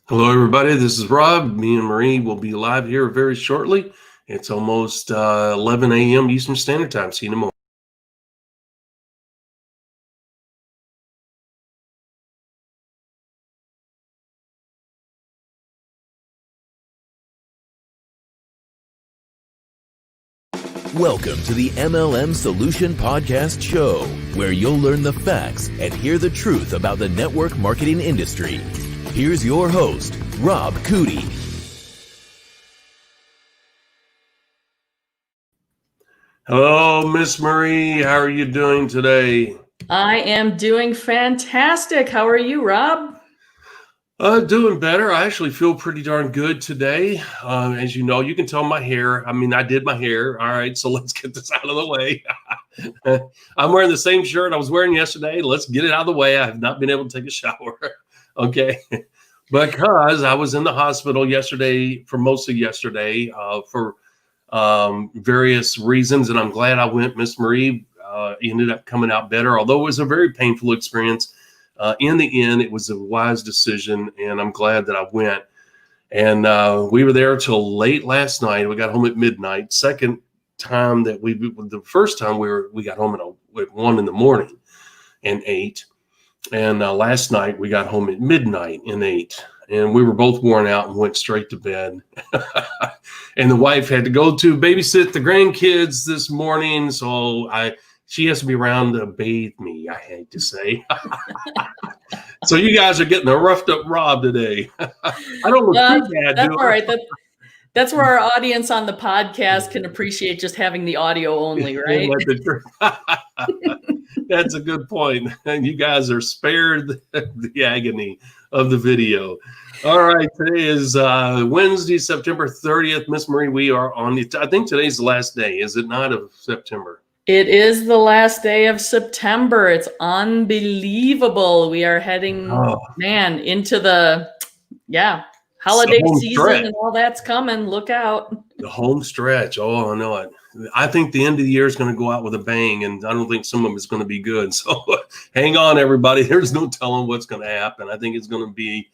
Hello, everybody. This is Rob. Me and Marie will be live here very shortly. It's almost 11 a.m. Eastern Standard Time. See you in a moment. Welcome to the MLM Solution Podcast Show, where you'll learn the facts and hear the truth about the network marketing industry. Here's your host, Rob Cootie. Hello, Miss Marie. How are you doing today? I am doing fantastic. How are you, Rob? Doing better. I actually feel pretty darn good today. As you know, you can tell my hair. I did my hair. All right, so let's get this out of the way. I'm wearing the same shirt I was wearing yesterday. Let's get it out of the way. I have not been able to take a shower. Okay. Because I was in the hospital yesterday for most of yesterday for various reasons, and I'm glad I went. Miss Marie ended up coming out better, although it was a very painful experience. In the end, it was a wise decision, and I'm glad that I went. And we were there till late last night. We got home at midnight. The first time we got home at 1 in the morning and ate. And last night we got home at midnight and ate. And we were both worn out and went straight to bed. And the wife had to go to babysit the grandkids this morning. So she has to be around to bathe me, I hate to say. So you guys are getting a roughed up Rob today. I don't look too bad. That's all right. That's where our audience on the podcast can appreciate just having the audio only, right? That's a good point. And you guys are spared the agony of the video. All right. Today is Wednesday, September 30th. Miss Marie, we are on I think today's the last day, is it not, of September? It is the last day of September. It's unbelievable. We are heading, into the, holiday season and all that's coming. Look out. The home stretch. Oh, I know it. I think the end of the year is going to go out with a bang, and I don't think some of it's going to be good. So hang on, everybody. There's no telling what's going to happen. I think it's going to be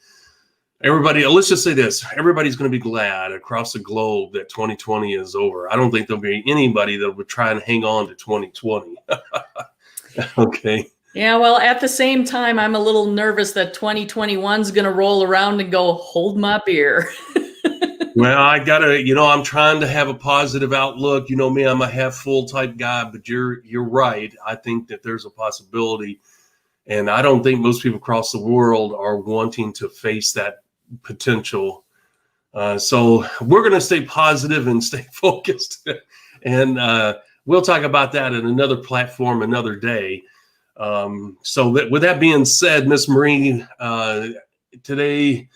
everybody. Let's just say this. Everybody's going to be glad across the globe that 2020 is over. I don't think there'll be anybody that would try and hang on to 2020. Okay. Yeah, well, at the same time, I'm a little nervous that 2021 is going to roll around and go, hold my beer. Well, I'm trying to have a positive outlook. You know me, I'm a half full type guy, but you're right. I think that there's a possibility, and I don't think most people across the world are wanting to face that potential. So we're going to stay positive and stay focused, and we'll talk about that in another platform another day. With that being said, Miss Marie, today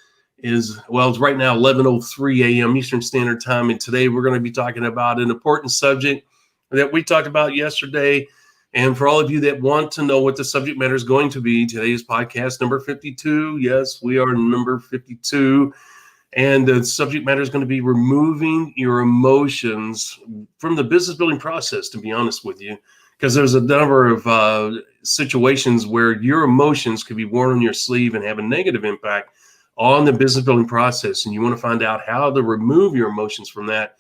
it's right now 11:03 a.m. Eastern Standard Time, and today we're going to be talking about an important subject that we talked about yesterday. And for all of you that want to know what the subject matter is going to be, today's podcast number 52. Yes, we are number 52. And the subject matter is going to be removing your emotions from the business building process, to be honest with you, because there's a number of situations where your emotions could be worn on your sleeve and have a negative impact on the business building process. And you want to find out how to remove your emotions from that,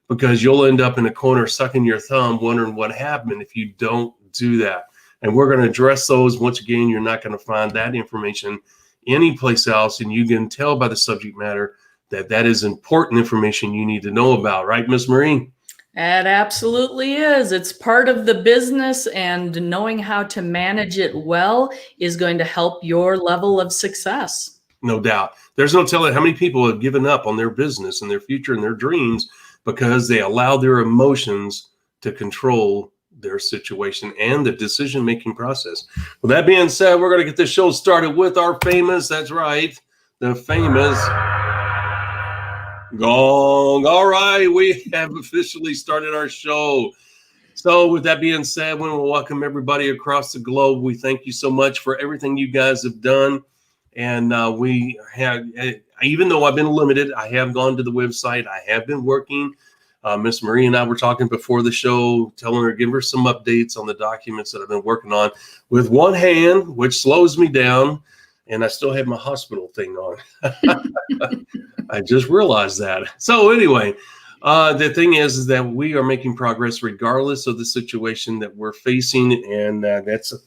because you'll end up in a corner sucking your thumb wondering what happened if you don't do that. And we're going to address those. Once again, you're not going to find that information anyplace else. And you can tell by the subject matter that is important information you need to know about. Right, Miss Marie? It absolutely is. It's part of the business, and knowing how to manage it well is going to help your level of success. No doubt. There's no telling how many people have given up on their business and their future and their dreams because they allow their emotions to control their situation and the decision-making process. With that being said, we're going to get this show started with our famous, that's right, the famous gong. All right, we have officially started our show. So with that being said, we want to welcome everybody across the globe. We thank you so much for everything you guys have done. And we have, even though I've been limited, I have gone to the website. I have been working. Miss Marie and I were talking before the show, telling her, give her some updates on the documents that I've been working on with one hand, which slows me down. and I still have my hospital thing on. I just realized that. So anyway, the thing is that we are making progress regardless of the situation that we're facing, and that's a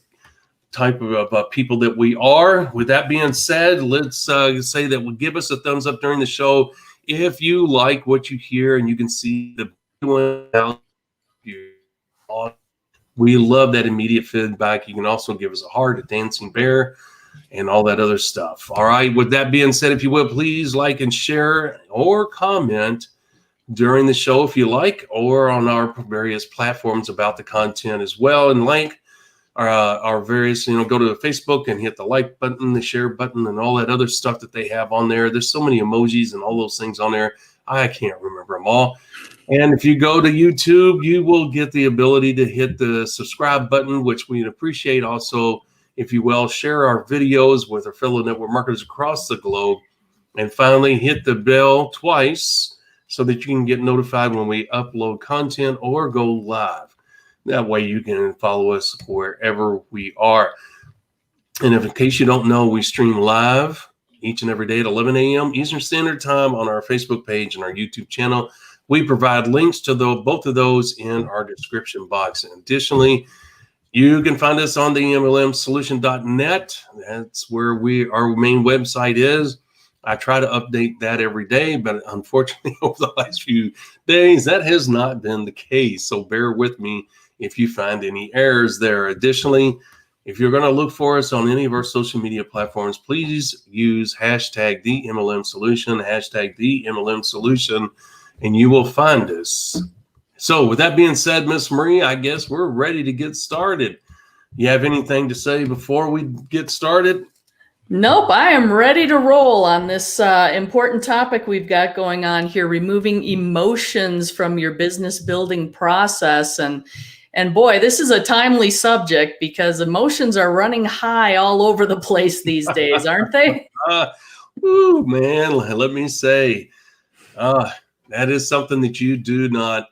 type of people that we are. With that being said, let's say that will give us a thumbs up during the show if you like what you hear and you can see the we love that immediate feedback. You can also give us a heart, a dancing bear, and all that other stuff. All right. With that being said, if you will, please like and share or comment during the show if you like, or on our various platforms about the content as well. And like our various, go to Facebook and hit the like button, the share button, and all that other stuff that they have on there. There's so many emojis and all those things on there. I can't remember them all. And if you go to YouTube, you will get the ability to hit the subscribe button, which we'd appreciate. Also, if you will, share our videos with our fellow network marketers across the globe. And finally, hit the bell twice so that you can get notified when we upload content or go live. That way you can follow us wherever we are. And if in case you don't know, we stream live each and every day at 11 a.m. Eastern Standard Time on our Facebook page and our YouTube channel. We provide links to both of those in our description box. And additionally, you can find us on the MLMsolution.net. That's where our main website is. I try to update that every day, but unfortunately, over the last few days, that has not been the case. So bear with me if you find any errors there. Additionally, if you're going to look for us on any of our social media platforms, please use hashtag #TheMLMSolution, hashtag #TheMLMSolution, and you will find us. So with that being said, Miss Marie, I guess we're ready to get started. You have anything to say before we get started? Nope, I am ready to roll on this important topic we've got going on here, removing emotions from your business building process. And boy, this is a timely subject because emotions are running high all over the place these days, aren't they? Man, let me say, that is something that you do not.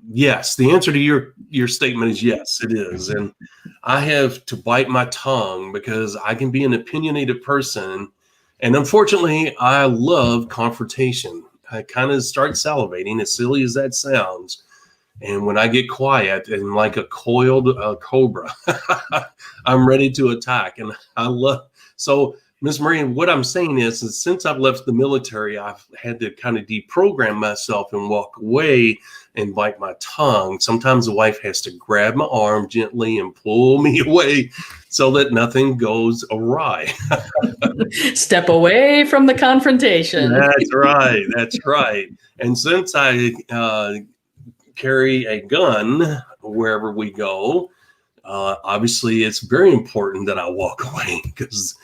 Yes, the answer to your statement is yes, it is. And I have to bite my tongue because I can be an opinionated person. And unfortunately, I love confrontation. I kind of start salivating, as silly as that sounds. And when I get quiet and like a coiled cobra, I'm ready to attack. And so Ms. Marie, what I'm saying is since I've left the military, I've had to kind of deprogram myself and walk away and bite my tongue. Sometimes the wife has to grab my arm gently and pull me away so that nothing goes awry. Step away from the confrontation. That's right. That's right. And since I carry a gun wherever we go, obviously it's very important that I walk away because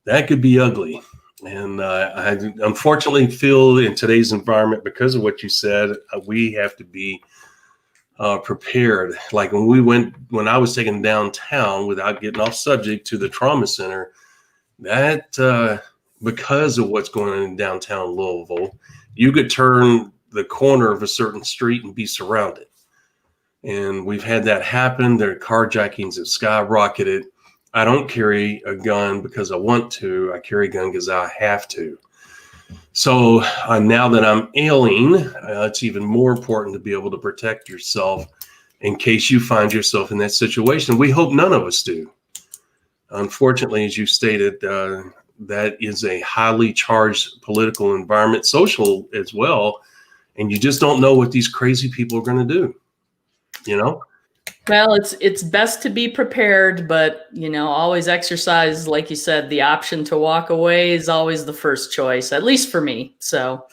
that could be ugly. And I unfortunately feel in today's environment, because of what you said, we have to be prepared. Like when I was taken downtown, without getting off subject, to the trauma center, that because of what's going on in downtown Louisville, you could turn the corner of a certain street and be surrounded. And we've had that happen. Their carjackings have skyrocketed. I don't carry a gun because I want to. I carry a gun because I have to. So now that I'm ailing, it's even more important to be able to protect yourself in case you find yourself in that situation. We hope none of us do. Unfortunately, as you stated, that is a highly charged political environment, social as well. And you just don't know what these crazy people are going to do, Well, it's best to be prepared, but always exercise, like you said, the option to walk away is always the first choice, at least for me. So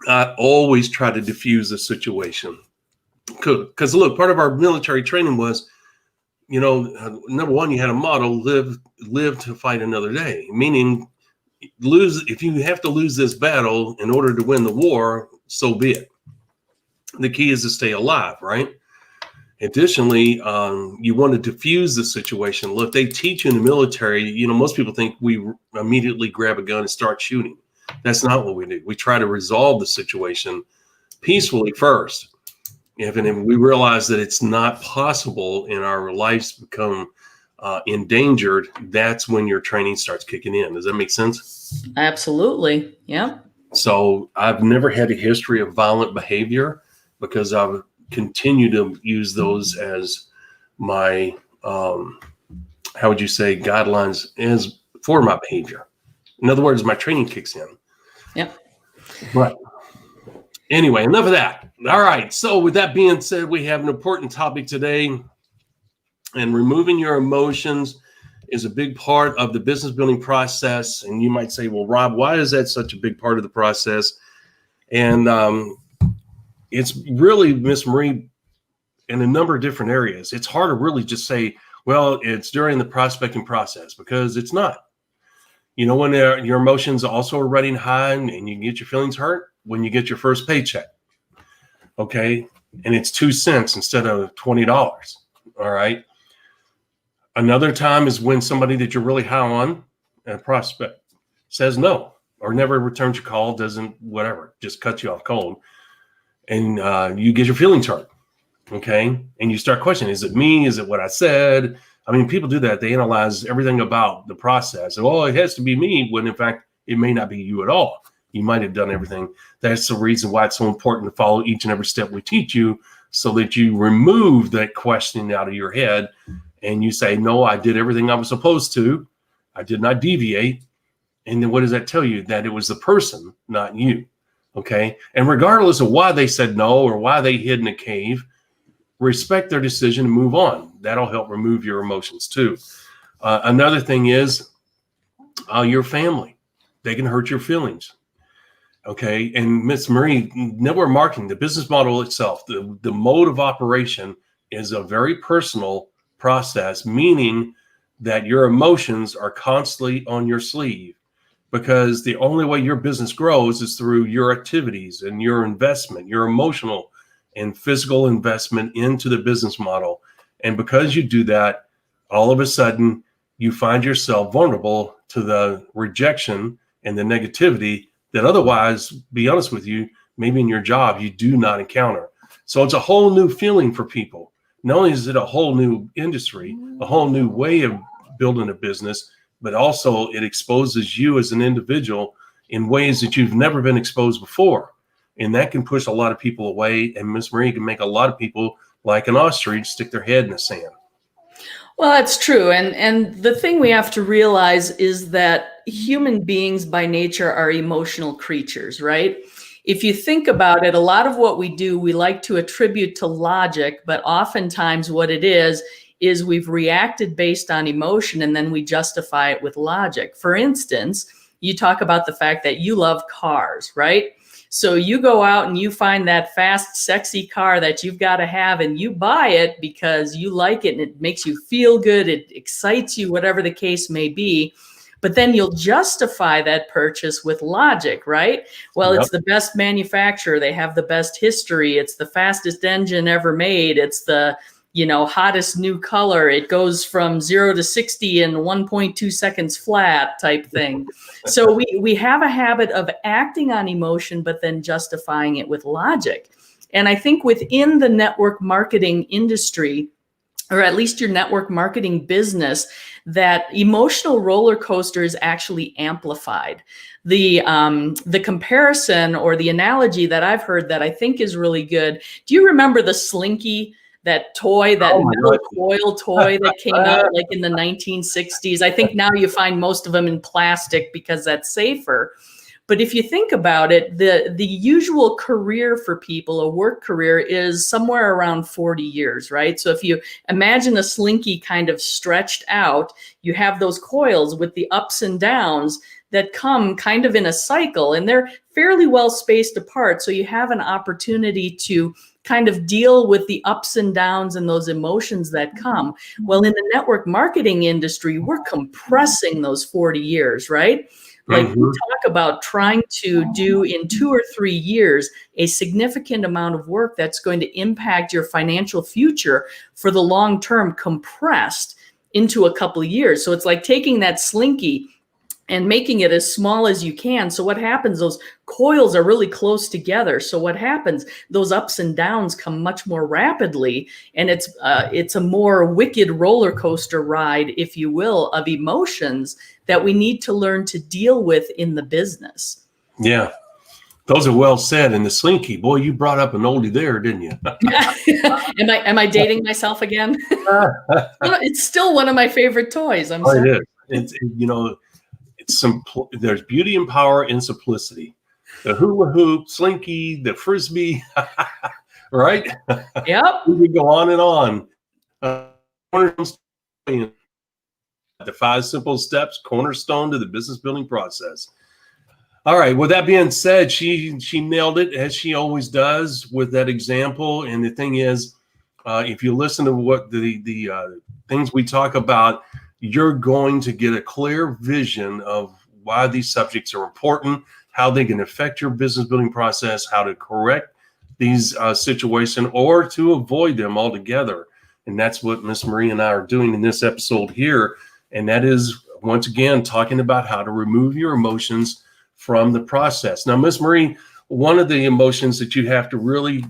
I always try to diffuse the situation. Because look, part of our military training was, number one, you had a motto: live to fight another day. Meaning, if you have to lose this battle in order to win the war, so be it. The key is to stay alive, right? Additionally, you want to diffuse the situation. Look, they teach you in the military, most people think we immediately grab a gun and start shooting. That's not what we do. We try to resolve the situation peacefully first. If we realize that it's not possible in our lives to become endangered, that's when your training starts kicking in. Does that make sense? Absolutely. Yeah. So I've never had a history of violent behavior because I've continued to use those as my, how would you say, guidelines as for my behavior. In other words, my training kicks in. Yep. But anyway, enough of that. All right. So with that being said, we have an important topic today, and removing your emotions is a big part of the business building process. And you might say, well, Rob, why is that such a big part of the process? And it's really, Miss Marie, in a number of different areas. It's hard to really just say, well, it's during the prospecting process, because it's not. You know, when your emotions also are running high and you can get your feelings hurt when you get your first paycheck. Okay. And it's 2 cents instead of $20. All right. Another time is when somebody that you're really high on, a prospect, says no or never returns your call, doesn't, whatever, just cuts you off cold. And you get your feelings hurt. Okay. And you start questioning, is it me? Is it what I said? I mean, people do that. They analyze everything about the process. Well, it has to be me, when in fact, it may not be you at all. You might have done everything. That's the reason why it's so important to follow each and every step we teach you, so that you remove that questioning out of your head and you say, no, I did everything I was supposed to. I did not deviate. And then what does that tell you? That it was the person, not you. Okay. And regardless of why they said no or why they hid in a cave, respect their decision and move on. That'll help remove your emotions too. Another thing is your family. They can hurt your feelings. Okay. And Miss Marie, network marketing, the business model itself, the mode of operation is a very personal process, meaning that your emotions are constantly on your sleeve, because the only way your business grows is through your activities and your investment, your emotional and physical investment into the business model. And because you do that, all of a sudden you find yourself vulnerable to the rejection and the negativity that otherwise, be honest with you, maybe in your job, you do not encounter. So it's a whole new feeling for people. Not only is it a whole new industry, a whole new way of building a business, but also it exposes you as an individual in ways that you've never been exposed before. And that can push a lot of people away. And Miss Marie can make a lot of people, like an ostrich, stick their head in the sand. Well, that's true. And the thing we have to realize is that human beings by nature are emotional creatures, right? If you think about it, a lot of what we do, we like to attribute to logic, but oftentimes what it is we've reacted based on emotion and then we justify it with logic. For instance, you talk about the fact that you love cars, right? So you go out and you find that fast, sexy car that you've got to have, and you buy it because you like it and it makes you feel good. It excites you, whatever the case may be. But then you'll justify that purchase with logic, right? Well, It's the best manufacturer. They have the best history. It's the fastest engine ever made. It's the, hottest new color. It goes from 0 to 60 in 1.2 seconds flat type thing. So we have a habit of acting on emotion, but then justifying it with logic. And I think within the network marketing industry, or at least your network marketing business, that emotional roller coaster is actually amplified. The comparison or the analogy that I've heard that I think is really good. Do you remember the Slinky? That toy, that metal coil toy that came out like in the 1960s. I think now you find most of them in plastic because that's safer. But if you think about it, the usual career for people, a work career, is somewhere around 40 years, right? So if you imagine a Slinky kind of stretched out, you have those coils with the ups and downs that come kind of in a cycle, and they're fairly well spaced apart. So you have an opportunity to kind of deal with the ups and downs and those emotions that come. Well, in the network marketing industry, we're compressing those 40 years, right? Like we talk about trying to do in 2 or 3 years, a significant amount of work that's going to impact your financial future for the long term, compressed into a couple of years. So it's like taking that Slinky and making it as small as you can. So what happens, those coils are really close together. So what happens, those ups and downs come much more rapidly, and it's a more wicked roller coaster ride, if you will, of emotions that we need to learn to deal with in the business. Yeah. Those are well said. And the Slinky, boy, you brought up an oldie there, didn't you? Am I dating myself again? It's still one of my favorite toys. I'm sorry. It is. It's there's beauty and power in simplicity. The hula hoop, Slinky, the Frisbee, right? Yep. We could go on and on. The 5 simple steps, cornerstone to the business building process. All right. With that being said, she nailed it, as she always does, with that example. And the thing is, if you listen to what the things we talk about, you're going to get a clear vision of why these subjects are important, how they can affect your business building process, how to correct these situations or to avoid them altogether. And that's what Miss Marie and I are doing in this episode here. And that is, once again, talking about how to remove your emotions from the process. Now, Miss Marie, one of the emotions that you have to really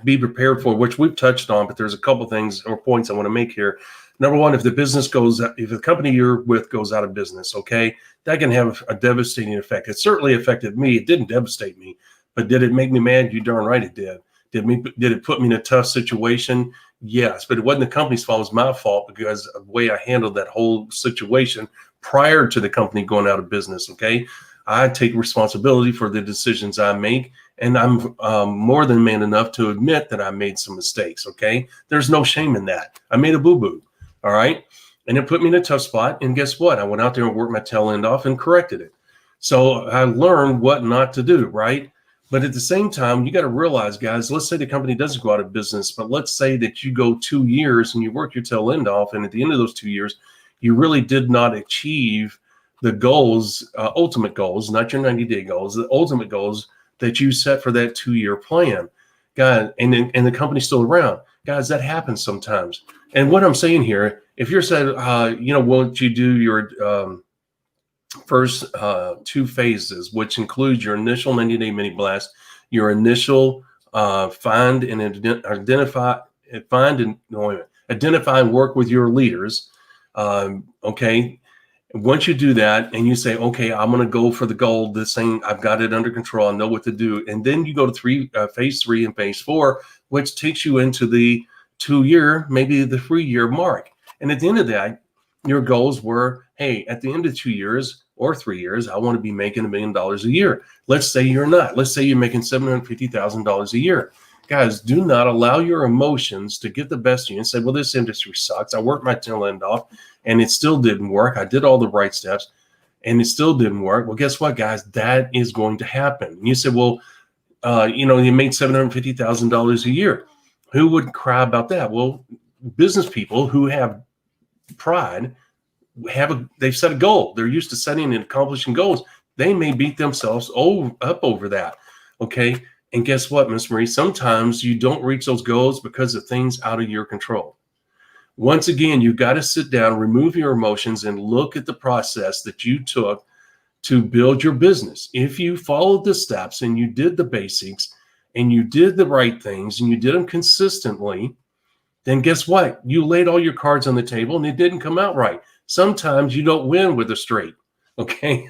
be prepared for, which we've touched on, but there's a couple things or points I want to make here. Number one, if the company you're with goes out of business, okay, that can have a devastating effect. It certainly affected me. It didn't devastate me, but did it make me mad? You darn right it did. Did it put me in a tough situation? Yes, but it wasn't the company's fault. It was my fault because of the way I handled that whole situation prior to the company going out of business, okay? I take responsibility for the decisions I make, and I'm more than man enough to admit that I made some mistakes, okay? There's no shame in that. I made a boo-boo, all right? And it put me in a tough spot, and guess what? I went out there and worked my tail end off and corrected it. So I learned what not to do, right? But at the same time, you got to realize, guys, let's say the company doesn't go out of business, but let's say that you go 2 years and you work your tail end off, and at the end of those 2 years, you really did not achieve the goals, ultimate goals, not your 90-day goals, the ultimate goals that you set for that 2-year plan. God, and the company's still around. Guys, that happens sometimes. And what I'm saying here, if you're saying, won't you do your first 2 phases, which includes your initial 90-day mini blast, your initial identify and work with your leaders. Okay. Once you do that and you say, okay, I'm going to go for the goal, this thing, I've got it under control, I know what to do. And then you go to phase 3 and phase 4, which takes you into the 2-year, maybe the 3-year mark. And at the end of that, your goals were, hey, at the end of 2 years or 3 years, I want to be making $1 million a year. Let's say you're not. Let's say you're making $750,000 a year. Guys, do not allow your emotions to get the best of you and say, well, this industry sucks. I worked my tail end off and it still didn't work. I did all the right steps and it still didn't work. Well, guess what, guys? That is going to happen. And you say, well, you made $750,000 a year. Who would cry about that? Well, business people who have pride they've set a goal. They're used to setting and accomplishing goals. They may beat themselves up over that. Okay. And guess what, Miss Marie? Sometimes you don't reach those goals because of things out of your control. Once again, you've got to sit down, remove your emotions, and look at the process that you took to build your business. If you followed the steps and you did the basics and you did the right things and you did them consistently, then guess what? You laid all your cards on the table and it didn't come out right. Sometimes you don't win with a straight. Okay.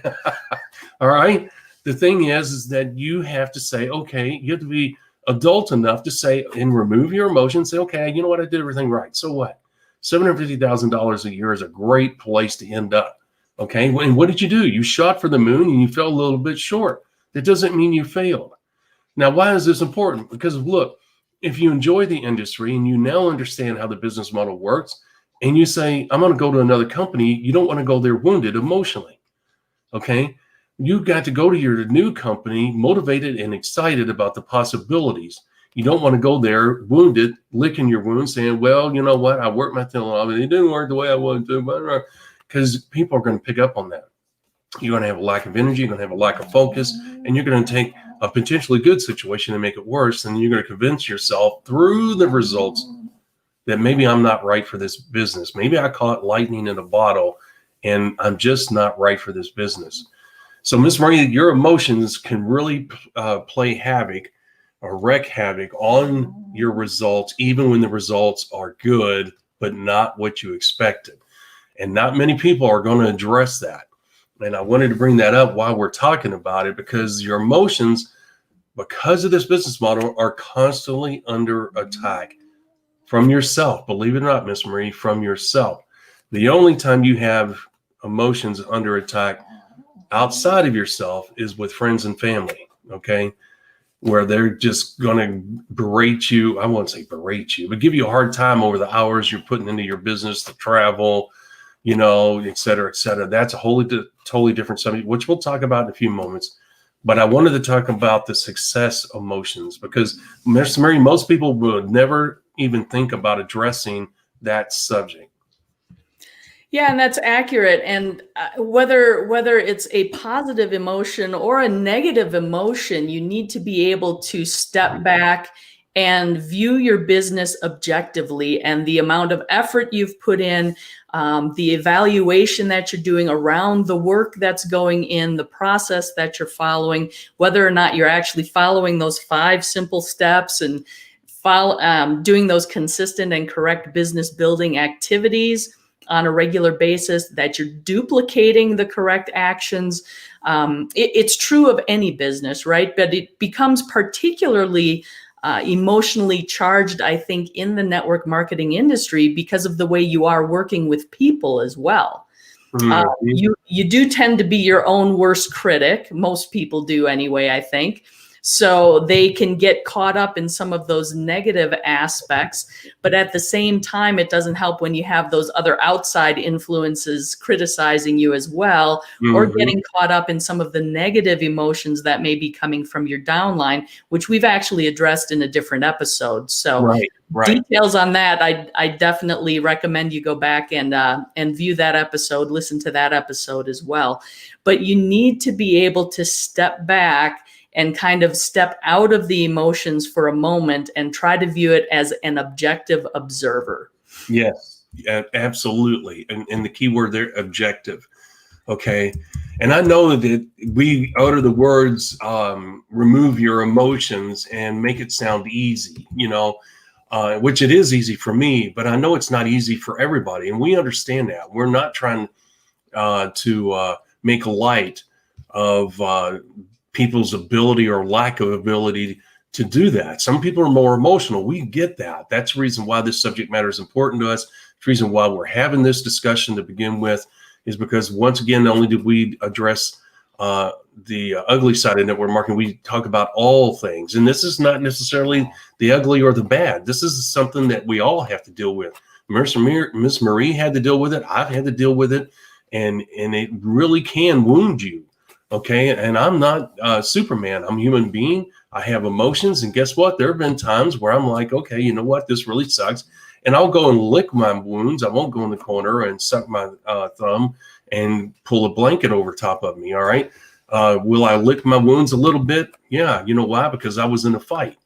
All right. The thing is that you have to say, okay, you have to be adult enough to say and remove your emotions. Say, okay, you know what? I did everything right. So what? $750,000 a year is a great place to end up. Okay. And what did you do? You shot for the moon and you fell a little bit short. That doesn't mean you failed. Now, why is this important? Because look, if you enjoy the industry and you now understand how the business model works and you say, I'm going to go to another company, you don't want to go there wounded emotionally. Okay. You got to go to your new company motivated and excited about the possibilities. You don't want to go there wounded, licking your wounds, saying, well, you know what? I worked my tail off and it didn't work the way I wanted to, because people are going to pick up on that. You're going to have a lack of energy. You're going to have a lack of focus, and you're going to take a potentially good situation and make it worse. And you're going to convince yourself through the results that maybe I'm not right for this business. Maybe I caught lightning in a bottle and I'm just not right for this business. So, Miss Marie, your emotions can really play havoc or wreak havoc on your results, even when the results are good, but not what you expected. And not many people are going to address that. And I wanted to bring that up while we're talking about it, because your emotions, because of this business model, are constantly under attack from yourself. Believe it or not, Miss Marie, from yourself. The only time you have emotions under attack outside of yourself is with friends and family, okay? Where they're just going to berate you. I won't say berate you, but give you a hard time over the hours you're putting into your business, the travel, you know, et cetera, et cetera. That's a totally different subject, which we'll talk about in a few moments. But I wanted to talk about the success emotions, because Miss Marie, most people would never even think about addressing that subject. Yeah, and that's accurate. And whether it's a positive emotion or a negative emotion, you need to be able to step back and view your business objectively, and the amount of effort you've put in, the evaluation that you're doing around the work that's going in, the process that you're following, whether or not you're actually following those 5 simple steps and doing those consistent and correct business building activities on a regular basis, that you're duplicating the correct actions. It's true of any business, right? But it becomes particularly emotionally charged, I think, in the network marketing industry because of the way you are working with people as well. You do tend to be your own worst critic. Most people do anyway, I think. So they can get caught up in some of those negative aspects, but at the same time, it doesn't help when you have those other outside influences criticizing you as well, or getting caught up in some of the negative emotions that may be coming from your downline, which we've actually addressed in a different episode. So details on that, I definitely recommend you go back and view that episode, listen to that episode as well. But you need to be able to step back and kind of step out of the emotions for a moment and try to view it as an objective observer. Yes, absolutely. And the key word there, objective. Okay. And I know that we utter the words, remove your emotions, and make it sound easy, you know, which it is easy for me, but I know it's not easy for everybody. And we understand that. We're not trying to make light of people's ability or lack of ability to do that. Some people are more emotional. We get that. That's the reason why this subject matter is important to us. The reason why we're having this discussion to begin with is because, once again, not only did we address the ugly side of network marketing, we talk about all things. And this is not necessarily the ugly or the bad. This is something that we all have to deal with. Miss Marie had to deal with it. I've had to deal with it. And it really can wound you. Okay. And I'm not Superman. I'm a human being. I have emotions. And guess what? There have been times where I'm like, okay, you know what? This really sucks. And I'll go and lick my wounds. I won't go in the corner and suck my thumb and pull a blanket over top of me. All right. Will I lick my wounds a little bit? Yeah. You know why? Because I was in a fight.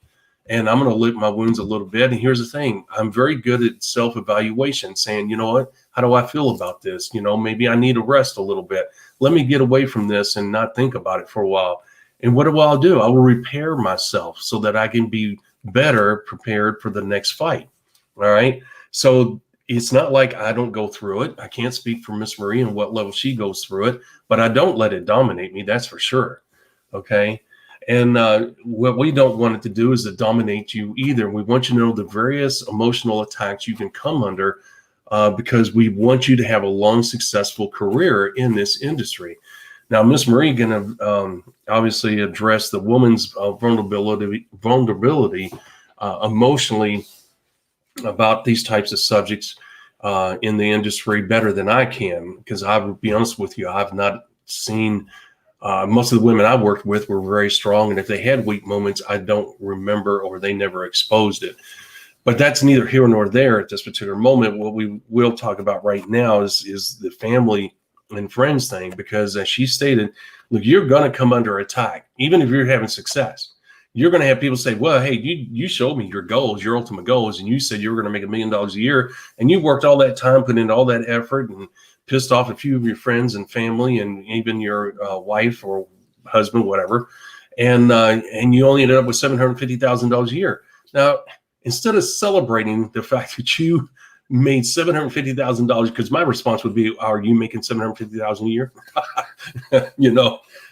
And I'm going to lick my wounds a little bit. And here's the thing. I'm very good at self-evaluation, saying, you know what? How do I feel about this? You know, maybe I need a rest a little bit. Let me get away from this and not think about it for a while. And what do I do? I will repair myself so that I can be better prepared for the next fight. All right. So it's not like I don't go through it. I can't speak for Miss Marie and what level she goes through it, but I don't let it dominate me. That's for sure. Okay. And what we don't want it to do is to dominate you either. We want you to know the various emotional attacks you can come under, because we want you to have a long, successful career in this industry. Now, Miss Marie going to obviously address the woman's vulnerability emotionally about these types of subjects in the industry better than I can, because I will be honest with you, I've not seen. Most of the women I worked with were very strong, and if they had weak moments, I don't remember, or they never exposed it. But that's neither here nor there at this particular moment. What we will talk about right now is the family and friends thing, because as she stated, look, you're going to come under attack, even if you're having success. You're going to have people say, well, hey, you showed me your goals, your ultimate goals, and you said you were going to make $1 million a year, and you worked all that time, put in all that effort, and pissed off a few of your friends and family and even your wife or husband, whatever, and you only ended up with $750,000 a year. Now, instead of celebrating the fact that you made $750,000, because my response would be, are you making $750,000 a year?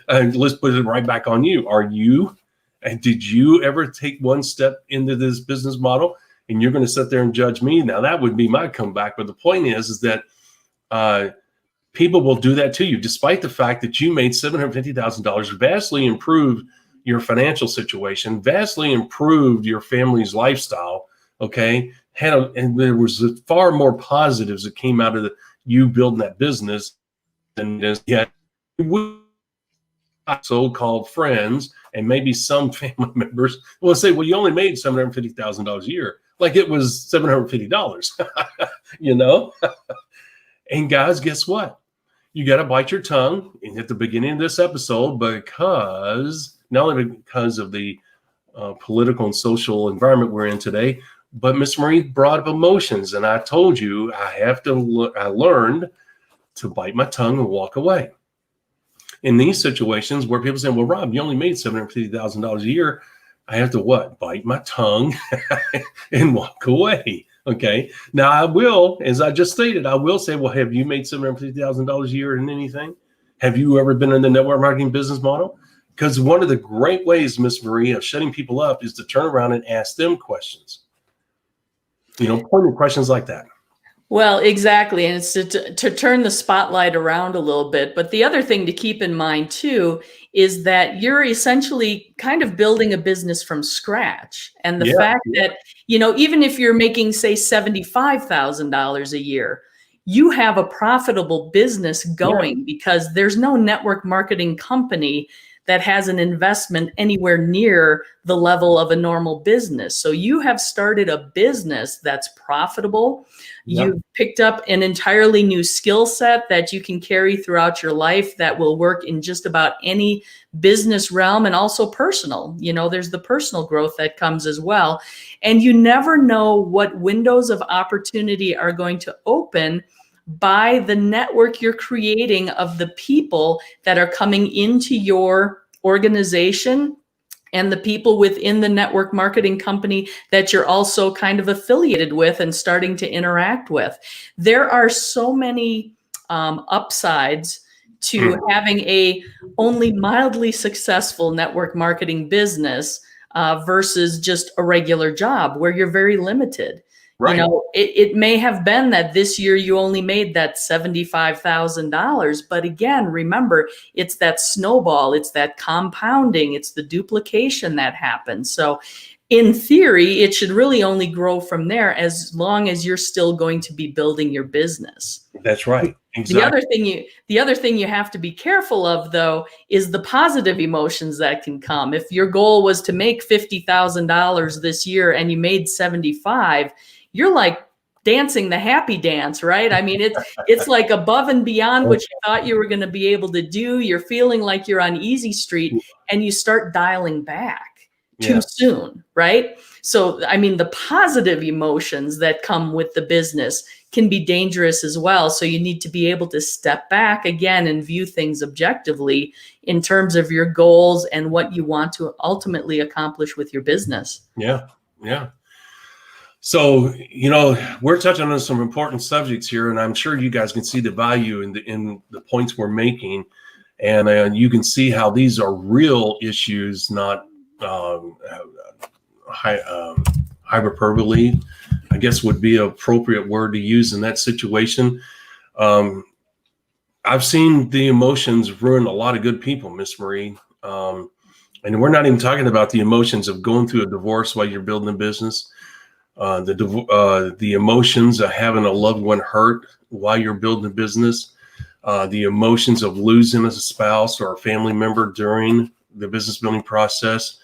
And let's put it right back on you. Are you? And did you ever take one step into this business model? And you're going to sit there and judge me? Now, that would be my comeback. But the point is that people will do that to you, despite the fact that you made $750,000, vastly improved your financial situation, vastly improved your family's lifestyle. Okay, and there was far more positives that came out of you building that business than yet so-called friends and maybe some family members will say, well, you only made $750,000 a year, like it was $750, And guys, guess what? You got to bite your tongue at the beginning of this episode, because not only because of the political and social environment we're in today, but Miss Marie brought up emotions, and I told you I learned to bite my tongue and walk away. In these situations where people say, well, Rob, you only made $750,000 a year, I have to what? Bite my tongue and walk away. Okay. Now I will, as I just stated, I will say, well, have you made $750,000 a year in anything? Have you ever been in the network marketing business model? Because one of the great ways, Miss Marie, of shutting people up is to turn around and ask them questions. Pointed questions like that. Well, exactly. And it's to turn the spotlight around a little bit. But the other thing to keep in mind, too, is that you're essentially kind of building a business from scratch. And the fact that, even if you're making, say, $75,000 a year, you have a profitable business going because there's no network marketing company that has an investment anywhere near the level of a normal business. So you have started a business that's profitable. You've picked up an entirely new skill set that you can carry throughout your life that will work in just about any business realm, and also personal. There's the personal growth that comes as well. And you never know what windows of opportunity are going to open by the network you're creating of the people that are coming into your organization and the people within the network marketing company that you're also kind of affiliated with and starting to interact with. There are so many upsides to having a only mildly successful network marketing business versus just a regular job where you're very limited. Right. It may have been that this year you only made that $75,000. But again, remember, it's that snowball, it's that compounding, it's the duplication that happens. So in theory, it should really only grow from there as long as you're still going to be building your business. That's right. Exactly. The other thing you have to be careful of, though, is the positive emotions that can come. If your goal was to make $50,000 this year and you made 75, you're like dancing the happy dance, right? I mean, it's like above and beyond what you thought you were going to be able to do. You're feeling like you're on easy street, and you start dialing back too soon, right? So, I mean, the positive emotions that come with the business can be dangerous as well. So you need to be able to step back again and view things objectively in terms of your goals and what you want to ultimately accomplish with your business. Yeah. So, we're touching on some important subjects here, and I'm sure you guys can see the value in the points we're making, and you can see how these are real issues, not hyperbole, I guess would be an appropriate word to use in that situation. I've seen the emotions ruin a lot of good people, Miss Marie, and we're not even talking about the emotions of going through a divorce while you're building a business. The emotions of having a loved one hurt while you're building a business, the emotions of losing a spouse or a family member during the business building process.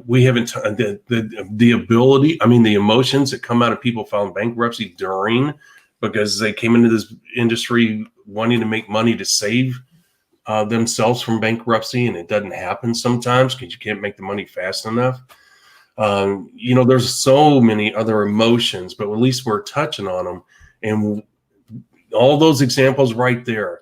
We haven't the ability. I mean, the emotions that come out of people filing bankruptcy during, because they came into this industry wanting to make money to save themselves from bankruptcy, and it doesn't happen sometimes because you can't make the money fast enough. There's so many other emotions, but at least we're touching on them. And all those examples right there.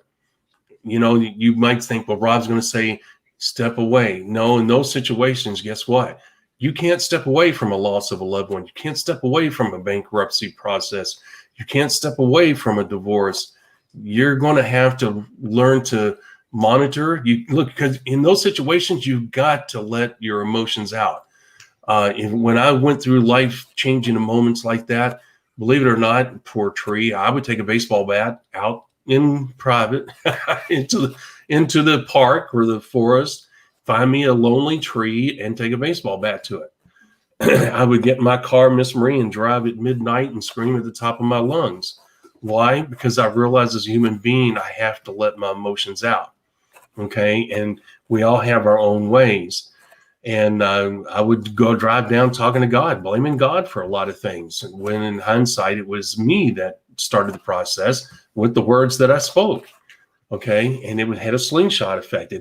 You might think, well, Rob's going to say, step away. No, in those situations, guess what? You can't step away from a loss of a loved one. You can't step away from a bankruptcy process. You can't step away from a divorce. You're going to have to learn to monitor. Because in those situations, you've got to let your emotions out. When I went through life-changing moments like that, believe it or not, poor Tree, I would take a baseball bat out in private into the park or the forest, find me a lonely tree and take a baseball bat to it. I would get in my car, Miss Marie, and drive at midnight and scream at the top of my lungs. Why? Because I realized as a human being, I have to let my emotions out. Okay. And we all have our own ways. And I would go drive down talking to God, blaming God for a lot of things. When in hindsight, it was me that started the process with the words that I spoke. Okay. And it had a slingshot effect.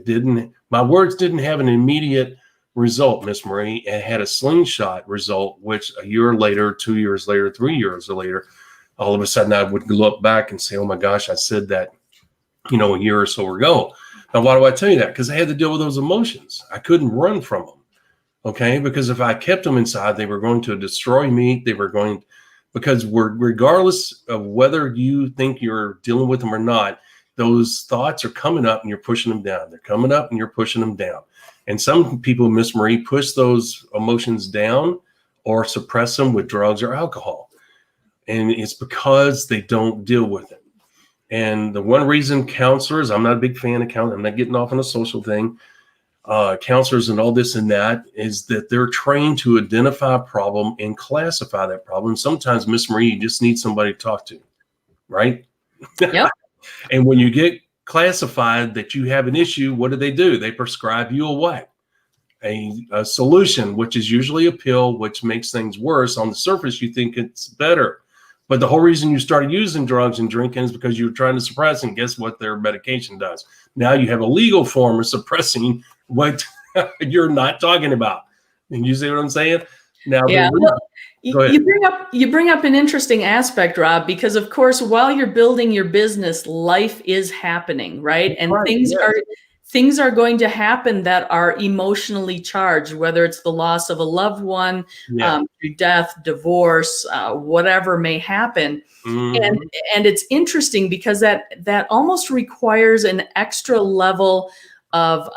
My words didn't have an immediate result, Miss Marie. It had a slingshot result, which a year later, 2 years later, 3 years later, all of a sudden I would look back and say, oh my gosh, I said that, a year or so ago. Now, why do I tell you that? Because I had to deal with those emotions. I couldn't run from them. Okay. Because if I kept them inside, they were going to destroy me. Because regardless of whether you think you're dealing with them or not, those thoughts are coming up and you're pushing them down. They're coming up and you're pushing them down. And some people, Miss Marie, push those emotions down or suppress them with drugs or alcohol. And it's because they don't deal with it. And the one reason counselors, I'm not a big fan of counselors, I'm not getting off on a social thing, counselors and all this and that, is that they're trained to identify a problem and classify that problem. Sometimes, Miss Marie, you just need somebody to talk to, right? Yep. And when you get classified that you have an issue, what do? They prescribe you a what? A solution, which is usually a pill, which makes things worse. On the surface, you think it's better. But the whole reason you started using drugs and drinking is because you were trying to suppress, and guess what their medication does? Now you have a legal form of suppressing what you're not talking about. And you see what I'm saying? Now, yeah. You bring up an interesting aspect, Rob, because of course, while you're building your business, life is happening, right? And things are going to happen that are emotionally charged, whether it's the loss of a loved one, death, divorce, whatever may happen. Mm-hmm. And it's interesting because that almost requires an extra level of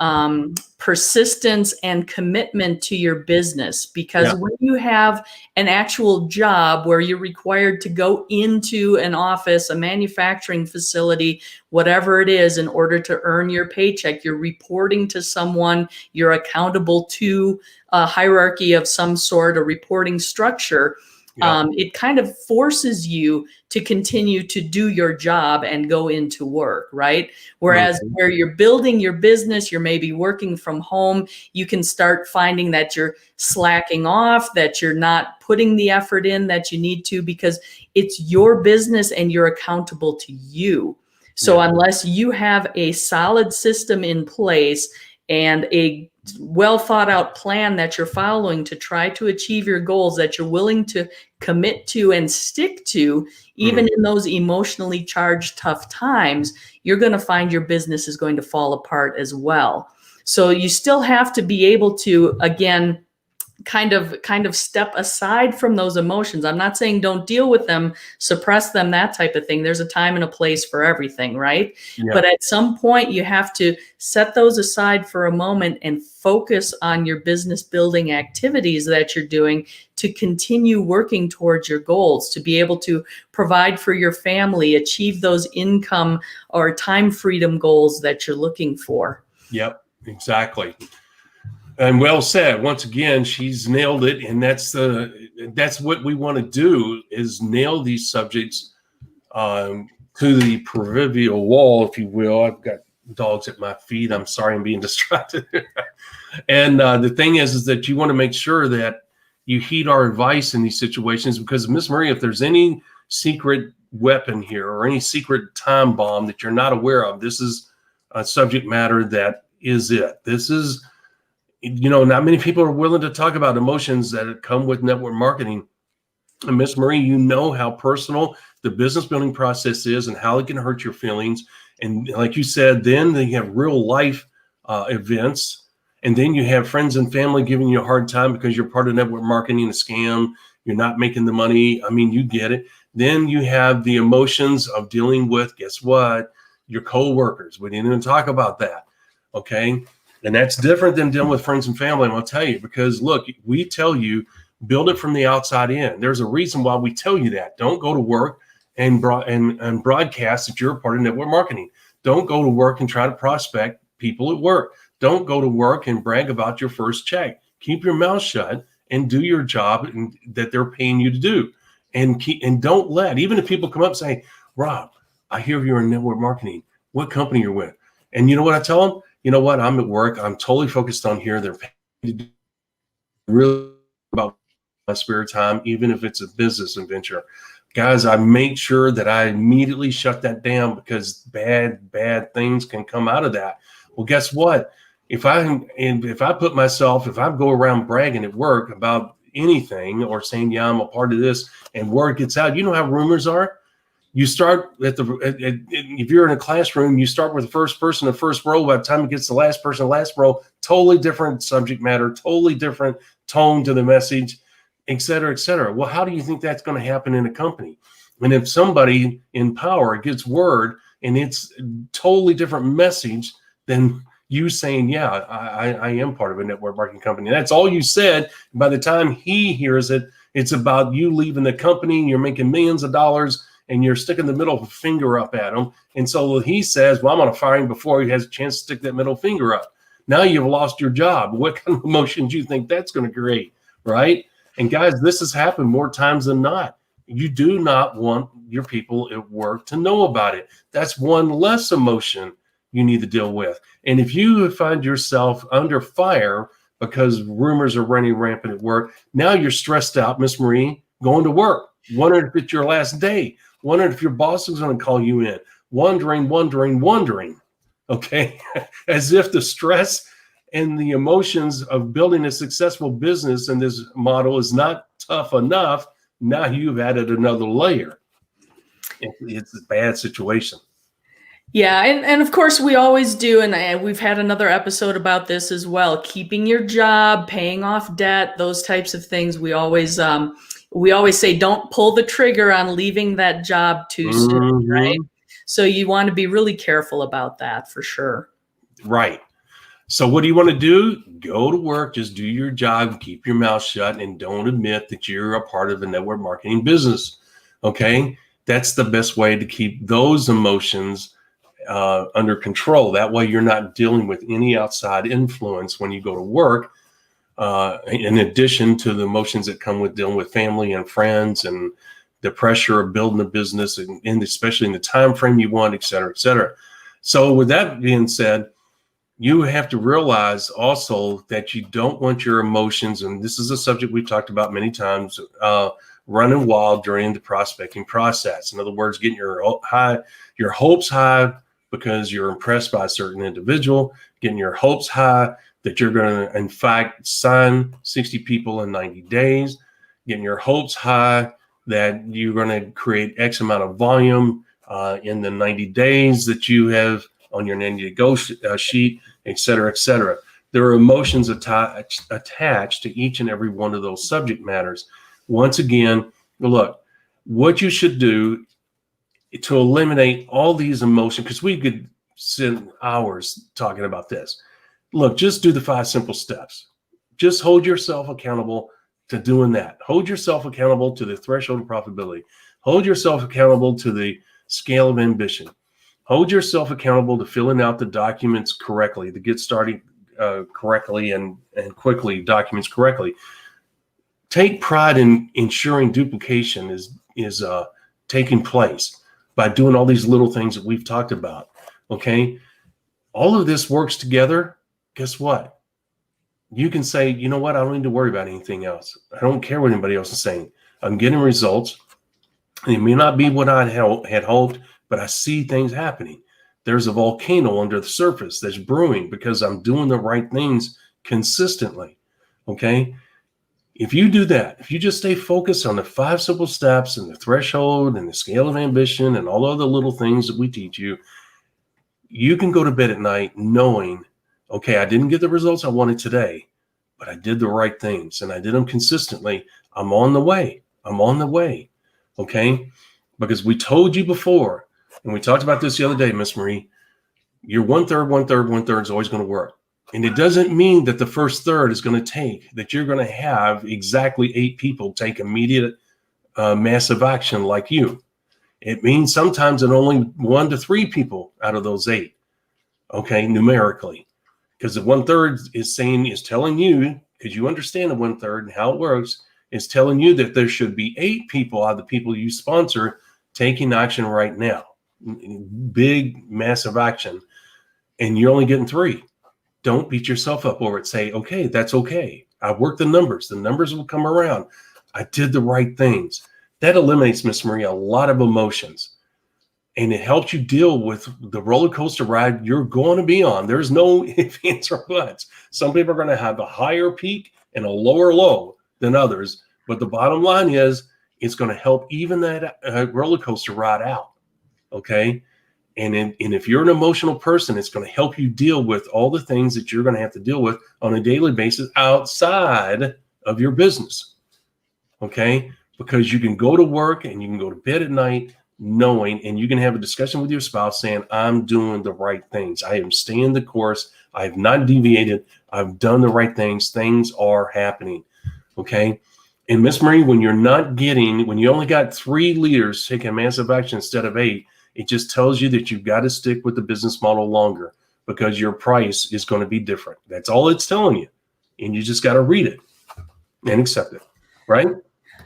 persistence and commitment to your business, because when you have an actual job where you're required to go into an office, a manufacturing facility, whatever it is, in order to earn your paycheck, you're reporting to someone, you're accountable to a hierarchy of some sort, a reporting structure. It kind of forces you to continue to do your job and go into work, right? Whereas where you're building your business, you're maybe working from home, you can start finding that you're slacking off, that you're not putting the effort in that you need to, because it's your business and you're accountable to you. So unless you have a solid system in place and a well thought out plan that you're following to try to achieve your goals, that you're willing to commit to and stick to, even in those emotionally charged, tough times, you're going to find your business is going to fall apart as well. So you still have to be able to, again, kind of step aside from those emotions. I'm not saying don't deal with them, suppress them, that type of thing. There's a time and a place for everything, right? Yeah. But at some point you have to set those aside for a moment and focus on your business building activities that you're doing to continue working towards your goals, to be able to provide for your family, achieve those income or time freedom goals that you're looking for. Yep, exactly. And well said. Once again, she's nailed it, and that's what we want to do, is nail these subjects to the proverbial wall, if you will. I've got dogs at my feet. I'm sorry, I'm being distracted. And the thing is that you want to make sure that you heed our advice in these situations, because Miss Marie, if there's any secret weapon here or any secret time bomb that you're not aware of, this is a subject matter that is it. This is, not many people are willing to talk about emotions that come with network marketing. And Miss Marie, you know how personal the business building process is and how it can hurt your feelings. And like you said, then you have real life events. And then you have friends and family giving you a hard time because you're part of network marketing, a scam. You're not making the money. I mean, you get it. Then you have the emotions of dealing with, guess what? Your coworkers. We didn't even talk about that. Okay. And that's different than dealing with friends and family. And I'll tell you, because look, we tell you, build it from the outside in. There's a reason why we tell you that. Don't go to work and broadcast that you're a part of network marketing. Don't go to work and try to prospect people at work. Don't go to work and brag about your first check. Keep your mouth shut and do your job that they're paying you to do. And don't let, even if people come up and say, Rob, I hear you're in network marketing. What company you're with? And you know what I tell them? You know what? I'm at work. I'm totally focused on here. They're paying me to do really about my spare time, even if it's a business adventure. Guys, I make sure that I immediately shut that down because bad things can come out of that. Well, guess what? If I go around bragging at work about anything or saying, yeah, I'm a part of this, and word gets out, you know how rumors are? You start if you're in a classroom, you start with the first person, the first row. By the time it gets to the last person, the last row, totally different subject matter, totally different tone to the message, et cetera, et cetera. Well, how do you think that's going to happen in a company? And if somebody in power gets word and it's a totally different message than you saying, yeah, I am part of a network marketing company. That's all you said. By the time he hears it, it's about you leaving the company, you're making millions of dollars, and you're sticking the middle finger up at him. And so he says, well, I'm going to fire him before he has a chance to stick that middle finger up. Now you've lost your job. What kind of emotions do you think that's going to create, right? And guys, this has happened more times than not. You do not want your people at work to know about it. That's one less emotion you need to deal with. And if you find yourself under fire because rumors are running rampant at work, now you're stressed out, Miss Marie, going to work, wondering if it's your last day, wondering if your boss is going to call you in, wondering, okay? As if the stress and the emotions of building a successful business in this model is not tough enough. Now you've added another layer. It's a bad situation. Yeah, and of course we always do, and we've had another episode about this as well. Keeping your job, paying off debt, those types of things. We always say don't pull the trigger on leaving that job too soon, right? So you want to be really careful about that for sure. Right. So what do you want to do? Go to work, just do your job, keep your mouth shut, and don't admit that you're a part of a network marketing business. Okay? That's the best way to keep those emotions under control. That way you're not dealing with any outside influence when you go to work, in addition to the emotions that come with dealing with family and friends and the pressure of building a business, and especially in the time frame you want, et cetera, et cetera. So with that being said, you have to realize also that you don't want your emotions, and this is a subject we've talked about many times, running wild during the prospecting process. In other words, getting your hopes high because you're impressed by a certain individual, getting your hopes high that you're going to, in fact, sign 60 people in 90 days, getting your hopes high that you're going to create X amount of volume in the 90 days that you have on your 90-day sheet, et cetera, et cetera. There are emotions attached to each and every one of those subject matters. Once again, look, what you should do to eliminate all these emotions, because we could spend hours talking about this. Look, just do the 5 simple steps. Just hold yourself accountable to doing that. Hold yourself accountable to the threshold of profitability. Hold yourself accountable to the scale of ambition. Hold yourself accountable to filling out the documents correctly, to get started correctly and quickly documents correctly. Take pride in ensuring duplication is taking place by doing all these little things that we've talked about, okay? All of this works together. Guess what? You can say, you know what? I don't need to worry about anything else. I don't care what anybody else is saying. I'm getting results. It may not be what I had hoped, but I see things happening. There's a volcano under the surface that's brewing because I'm doing the right things consistently, okay? If you do that, if you just stay focused on the 5 simple steps and the threshold and the scale of ambition and all of the little things that we teach you, you can go to bed at night knowing, okay, I didn't get the results I wanted today, but I did the right things and I did them consistently. I'm on the way. Okay. Because we told you before, and we talked about this the other day, Miss Marie, your 1/3 is always going to work. And it doesn't mean that the first third is going to take, that you're going to have exactly 8 people take immediate massive action like you. It means sometimes that only 1 to 3 people out of those 8, okay, numerically. Because the 1/3 is telling you, because you understand the 1/3 and how it works, is telling you that there should be 8 people out of the people you sponsor taking action right now. Big, massive action. And you're only getting 3. Don't beat yourself up over it. Say, okay, that's okay. I worked the numbers. The numbers will come around. I did the right things. That eliminates, Miss Maria, a lot of emotions. And it helps you deal with the roller coaster ride you're going to be on. There's no ifs, ands, or buts. Some people are going to have a higher peak and a lower low than others. But the bottom line is it's going to help even that roller coaster ride out. Okay? And if you're an emotional person, it's going to help you deal with all the things that you're going to have to deal with on a daily basis outside of your business. Okay? Because you can go to work and you can go to bed at night knowing, and you can have a discussion with your spouse saying, I'm doing the right things. I am staying the course. I have not deviated. I've done the right things. Things are happening. Okay? And Miss Marie, when you only got 3 leaders taking massive action instead of 8, it just tells you that you've got to stick with the business model longer because your price is going to be different. That's all it's telling you. And you just got to read it and accept it. Right?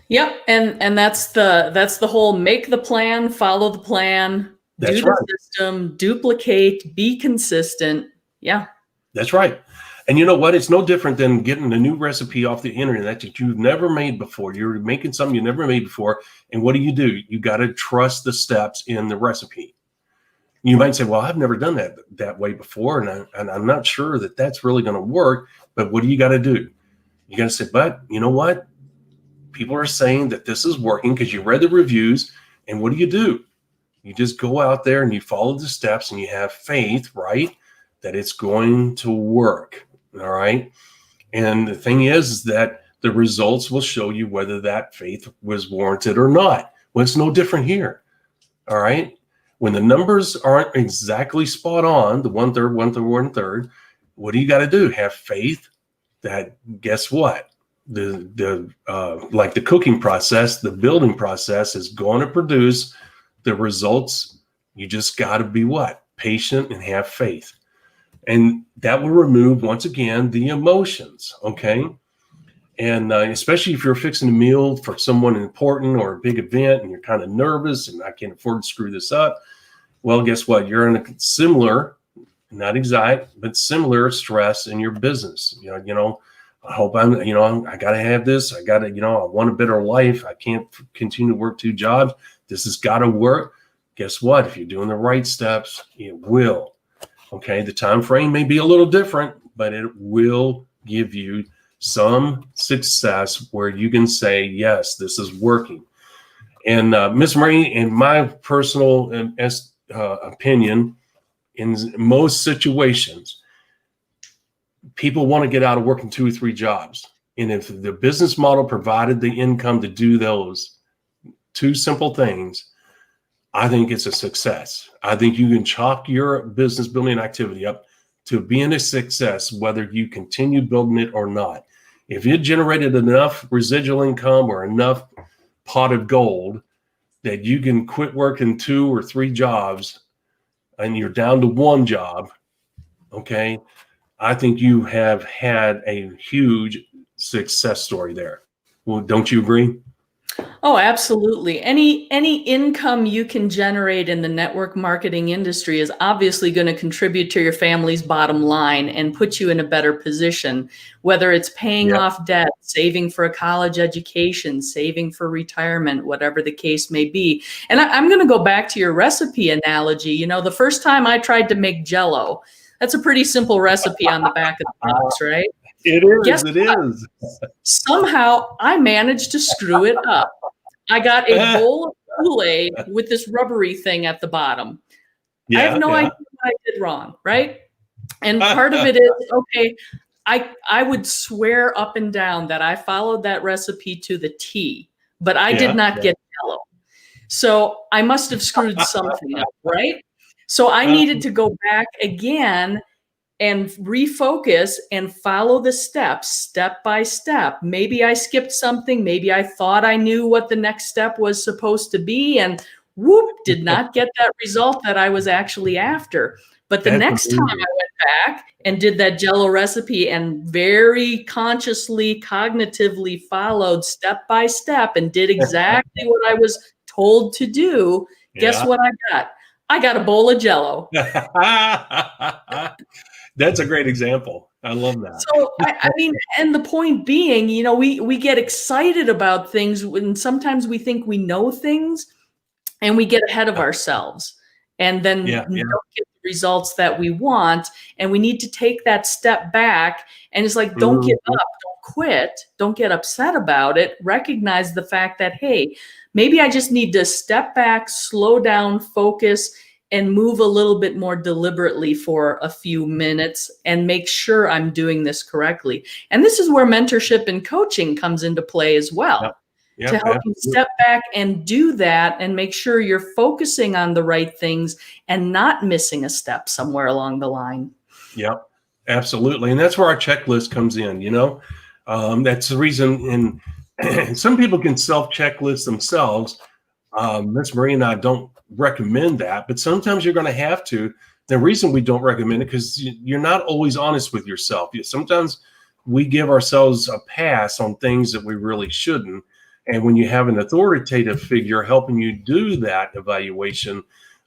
Yep. And that's the whole make the plan, follow the plan, do the system, duplicate, be consistent. Yeah. That's right. And you know what? It's no different than getting a new recipe off the internet that you've never made before. You're making something you never made before. And what do? You got to trust the steps in the recipe. You might say, well, I've never done that way before. And I'm not sure that that's really going to work. But what do you got to do? You got to say, but you know what? People are saying that this is working because you read the reviews. And what do? You just go out there and you follow the steps and you have faith, right? That it's going to work. All right. And the thing is that the results will show you whether that faith was warranted or not. Well, it's no different here. All right. When the numbers aren't exactly spot on, the 1/3, what do you got to do? Have faith that, guess what? Like the cooking process, the building process is going to produce the results. You just got to be what? Patient and have faith. And that will remove, once again, the emotions, okay? And especially if you're fixing a meal for someone important or a big event and you're kind of nervous and I can't afford to screw this up. Well, guess what? You're in a similar, not exact, but similar stress in your business. You know, I hope I got to have this. I got to, I want a better life. I can't continue to work 2 jobs. This has got to work. Guess what? If you're doing the right steps, it will. Okay, the time frame may be a little different, but it will give you some success where you can say, yes, this is working. And Ms. Marie, in my personal opinion, in most situations, people want to get out of working 2 or 3 jobs. And if the business model provided the income to do those 2 simple things, I think it's a success. I think you can chalk your business building activity up to being a success, whether you continue building it or not. If it generated enough residual income or enough pot of gold that you can quit working 2 or 3 jobs and you're down to 1 job, okay, I think you have had a huge success story there. Well, don't you agree? Oh, absolutely. Any income you can generate in the network marketing industry is obviously going to contribute to your family's bottom line and put you in a better position, whether it's paying off debt, saving for a college education, saving for retirement, whatever the case may be. And I'm going to go back to your recipe analogy. The first time I tried to make Jell-O, that's a pretty simple recipe on the back of the box, right? It is. Guess It what? is. Somehow I managed to screw it up. I got a bowl of Kool-Aid with this rubbery thing at the bottom. I have no idea what I did wrong, right? And part of it is, okay, I would swear up and down that I followed that recipe to the T, but I did not get yellow. So I must have screwed something up, right? So I needed to go back again and refocus and follow the steps step by step. Maybe I skipped something. Maybe I thought I knew what the next step was supposed to be, and whoop, did not get that result that I was actually after. But the next time I went back and did that Jell-O recipe and very consciously, cognitively followed step by step and did exactly what I was told to do, guess what I got? I got a bowl of Jell-O. That's a great example. I love that. So, I mean, and the point being, you know, we get excited about things when sometimes we think we know things and we get ahead of ourselves and then don't get the results that we want. And we need to take that step back. And it's like, don't give up, don't quit, don't get upset about it. Recognize the fact that, hey, maybe I just need to step back, slow down, focus, and move a little bit more deliberately for a few minutes and make sure I'm doing this correctly. And this is where mentorship and coaching comes into play as well. To help you step back and do that and make sure you're focusing on the right things and not missing a step somewhere along the line. Yep, absolutely. And that's where our checklist comes in, you know. That's the reason. And some people can self-checklist themselves. Miss Marie and I don't recommend that, but sometimes you're going to have to. The reason we don't recommend it because you're not always honest with yourself. Sometimes we give ourselves a pass on things that we really shouldn't. And when you have an authoritative figure helping you do that evaluation,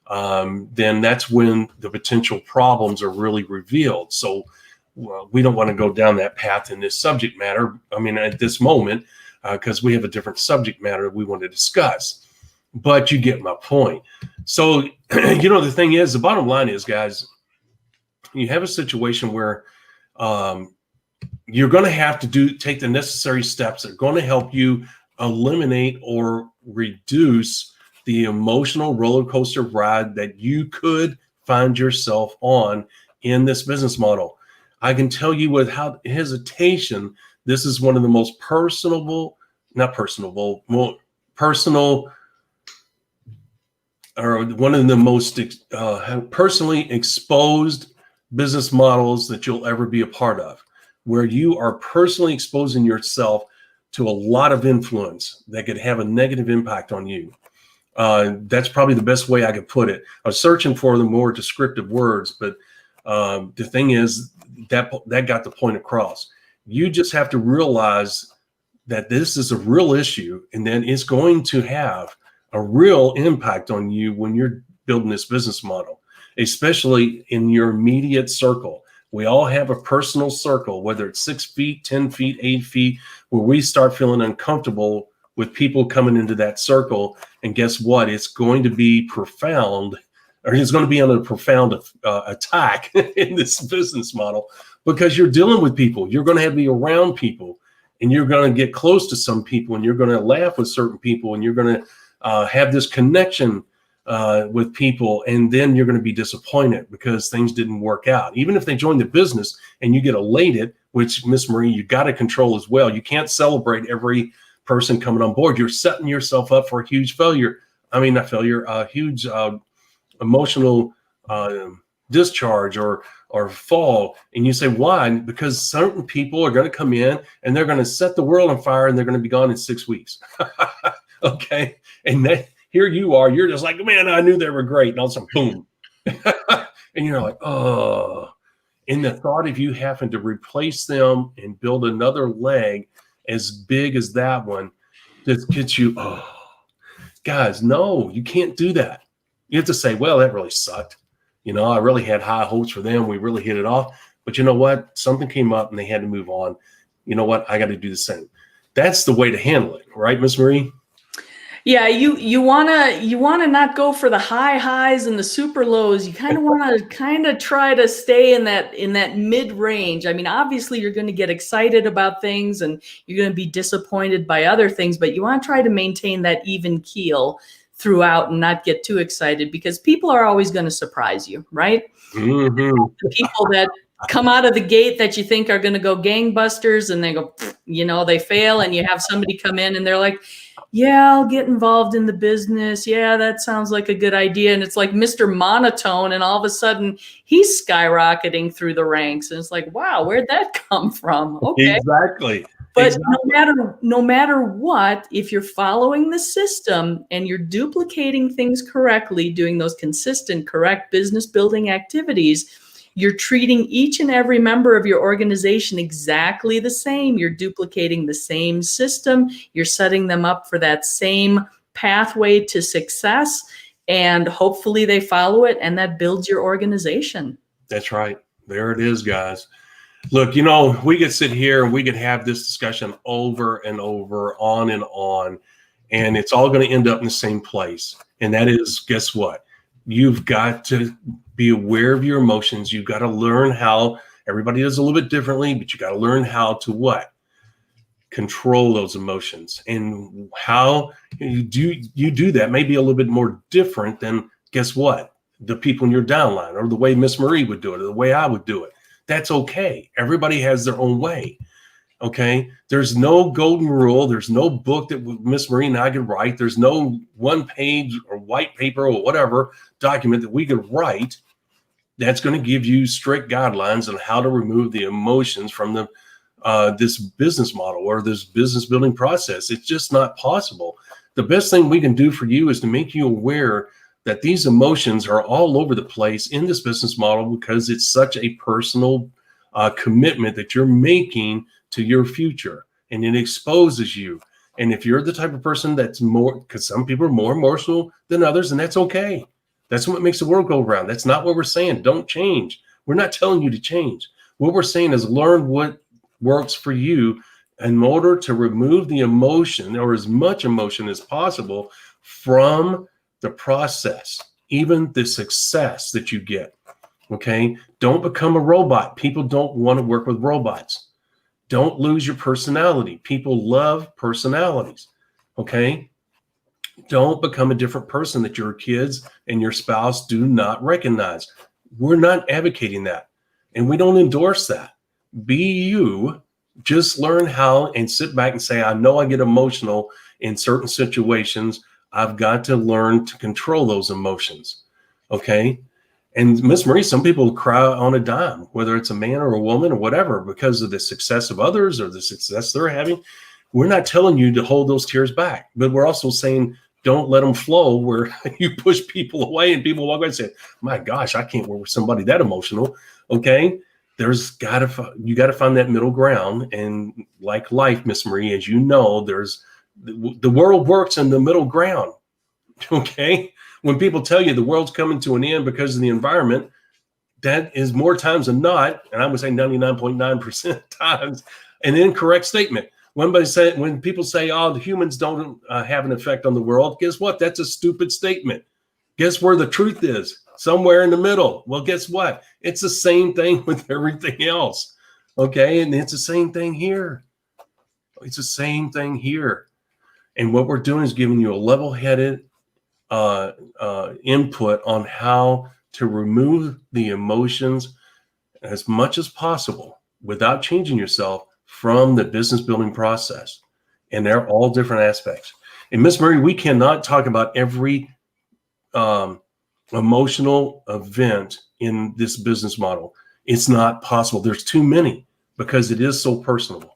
then that's when the potential problems are really revealed. So we don't want to go down that path in this subject matter. I mean, at this moment, because we have a different subject matter that we want to discuss. But you get my point. So, you know, the thing is, the bottom line is, guys, you have a situation where you're going to have to take the necessary steps that are going to help you eliminate or reduce the emotional roller coaster ride that you could find yourself on in this business model. I can tell you without hesitation, this is one of the most personal or one of the most personally exposed business models that you'll ever be a part of, where you are personally exposing yourself to a lot of influence that could have a negative impact on you. That's probably the best way I could put it. I was searching for the more descriptive words, but the thing is that got the point across. You just have to realize that this is a real issue, and then it's going to have a real impact on you when you're building this business model, especially in your immediate circle. We all have a personal circle, whether it's 6 feet, 10 feet, 8 feet, where we start feeling uncomfortable with people coming into that circle. And guess what? It's going to be profound, or it's going to be under a profound attack in this business model, because you're dealing with people. You're going to have to be around people, and you're going to get close to some people, and you're going to laugh with certain people, and you're going to have this connection with people, and then you're going to be disappointed because things didn't work out. Even if they join the business and you get elated, which Miss Marie, you got to control as well. You can't celebrate every person coming on board. You're setting yourself up for a huge failure. I mean, not failure, a huge emotional discharge or fall. And you say, why? Because certain people are going to come in and they're going to set the world on fire, and they're going to be gone in 6 weeks. Okay. And then here you are, you're just like, man, I knew they were great. And all of a sudden, boom. And you're like, oh. And the thought of you having to replace them and build another leg as big as that one just gets you, oh. Guys, no, you can't do that. You have to say, well, that really sucked. You know, I really had high hopes for them. We really hit it off. But you know what? Something came up and they had to move on. You know what? I got to do the same. That's the way to handle it. Right, Miss Marie? Yeah, you wanna not go for the high highs and the super lows. You kind of want to try to stay in that mid range. I mean, obviously you're going to get excited about things and you're going to be disappointed by other things, but you want to try to maintain that even keel throughout and not get too excited, because people are always going to surprise you, right? Mm-hmm. The people that come out of the gate that you think are going to go gangbusters and they go, they fail, and you have somebody come in and they're like, yeah, I'll get involved in the business. Yeah, that sounds like a good idea. And it's like Mr. Monotone, and all of a sudden he's skyrocketing through the ranks. And it's like, wow, where'd that come from? Okay. Exactly. But no matter what, if you're following the system and you're duplicating things correctly, doing those consistent, correct business building activities, you're treating each and every member of your organization exactly the same. You're duplicating the same system. You're setting them up for that same pathway to success, and hopefully they follow it, and that builds your organization. That's right. There it is, guys. Look, we could sit here and we could have this discussion over and over, on, and it's all going to end up in the same place. And that is, guess what? You've got to be aware of your emotions. You've got to learn how everybody does a little bit differently, but you got to learn how to what? Control those emotions. And how you do that may be a little bit more different than, guess what? The people in your downline, or the way Miss Marie would do it, or the way I would do it. That's okay. Everybody has their own way. Okay. There's no golden rule. There's no book that Miss Marie and I could write. There's no one page or white paper or whatever document that we could write that's going to give you strict guidelines on how to remove the emotions from this business model or this business building process. It's just not possible. The best thing we can do for you is to make you aware that these emotions are all over the place in this business model, because it's such a personal commitment that you're making to your future, and it exposes you. And if you're the type of person that's more, because some people are more emotional than others, and that's okay. That's what makes the world go around. That's not what we're saying. Don't change. We're not telling you to change. What we're saying is learn what works for you in order to remove the emotion, or as much emotion as possible, from the process, even the success that you get. Okay. Don't become a robot. People don't want to work with robots. Don't lose your personality. People love personalities. Okay. Don't become a different person that your kids and your spouse do not recognize. We're not advocating that, and we don't endorse that. Be you. Just learn how, and sit back and say, I know I get emotional in certain situations. I've got to learn to control those emotions. Okay. And Miss Marie, some people cry on a dime, whether it's a man or a woman or whatever, because of the success of others or the success they're having. We're not telling you to hold those tears back, but we're also saying, don't let them flow where you push people away and people walk away and say, my gosh, I can't work with somebody that emotional. Okay. You got to find that middle ground. And like life, Miss Marie, as you know, the world works in the middle ground. Okay. When people tell you the world's coming to an end because of the environment, that is more times than not, and I would say 99.9% times, an incorrect statement. When people say, oh, the humans don't have an effect on the world, guess what? That's a stupid statement. Guess where the truth is? Somewhere in the middle. Well, guess what? It's the same thing with everything else. Okay. And it's the same thing here. It's the same thing here. And what we're doing is giving you a level-headed input on how to remove the emotions as much as possible without changing yourself from the business building process. And they're all different aspects. And Miss Marie, we cannot talk about every emotional event in this business model. It's not possible. There's too many, because it is so personal.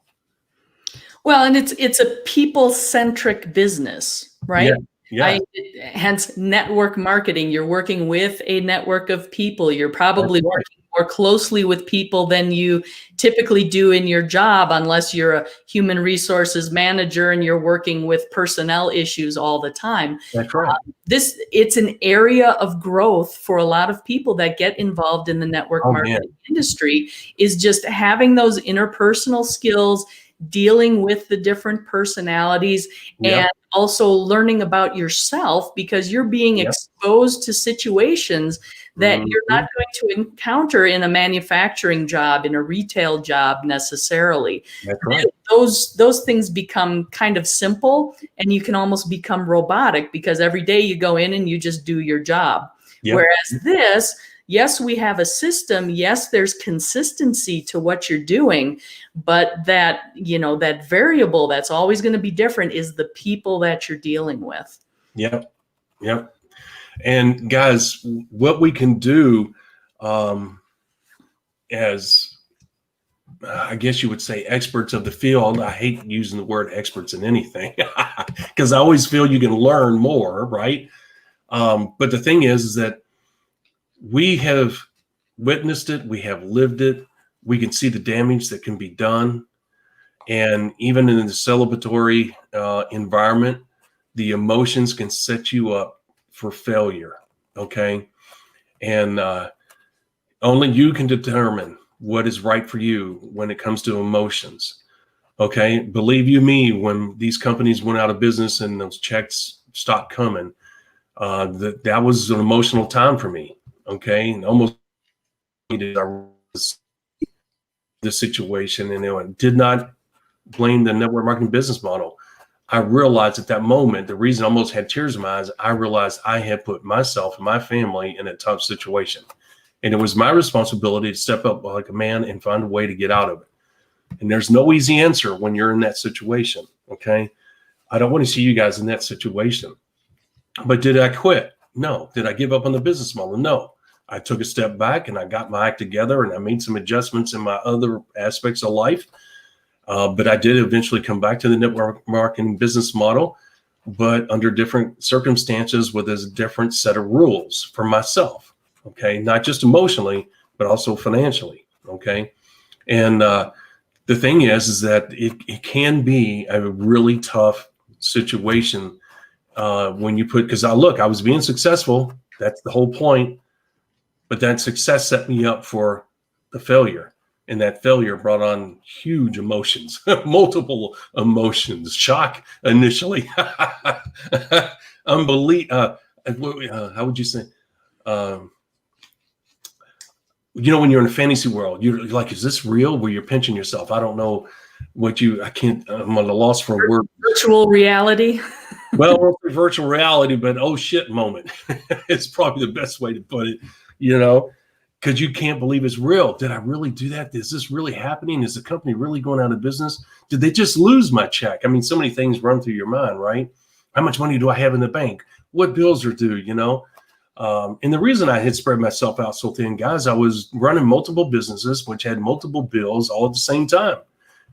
Well, and it's a people-centric business, right? Yeah. Hence network marketing. You're working with a network of people. You're probably working more closely with people than you typically do in your job, unless you're a human resources manager and you're working with personnel issues all the time. That's right. It's an area of growth for a lot of people that get involved in the network marketing industry, is just having those interpersonal skills, dealing with the different personalities, and also learning about yourself, because you're being exposed to situations that you're not going to encounter in a manufacturing job, in a retail job necessarily. That's right. Those things become kind of simple, and you can almost become robotic because every day you go in and you just do your job. Yep. Whereas this, yes, we have a system. Yes, there's consistency to what you're doing, but that, that variable that's always going to be different is the people that you're dealing with. Yep. Yep. And guys, what we can do as, I guess you would say, experts of the field. I hate using the word experts in anything because I always feel you can learn more, right? But the thing is that we have witnessed it. We have lived it. We can see the damage that can be done. And even in the celebratory environment, the emotions can set you up for failure. Okay. And only you can determine what is right for you when it comes to emotions. Okay. Believe you me, when these companies went out of business and those checks stopped coming, that was an emotional time for me. Okay. And almost the situation, and it did not blame the network marketing business model. I realized at that moment, the reason I almost had tears in my eyes, I realized I had put myself and my family in a tough situation. And it was my responsibility to step up like a man and find a way to get out of it. And there's no easy answer when you're in that situation. Okay. I don't want to see you guys in that situation. But did I quit? No. Did I give up on the business model? No. I took a step back and I got my act together and I made some adjustments in my other aspects of life. But I did eventually come back to the network marketing business model, but under different circumstances with a different set of rules for myself. Okay. Not just emotionally, but also financially. Okay. And the thing is that it can be a really tough situation when you put, because I was being successful. That's the whole point. But that success set me up for the failure. And that failure brought on huge emotions, multiple emotions, shock initially, unbelief. How would you say? When you're in a fantasy world, you're like, is this real? Where you're pinching yourself. I don't know I'm at a loss for a word. Virtual reality. Well, virtual reality, but oh shit moment. It's probably the best way to put it, because you can't believe it's real. Did I really do that? Is this really happening? Is the company really going out of business? Did they just lose my check? I mean, so many things run through your mind, right? How much money do I have in the bank? What bills are due, And the reason I had spread myself out so thin, guys, I was running multiple businesses, which had multiple bills all at the same time.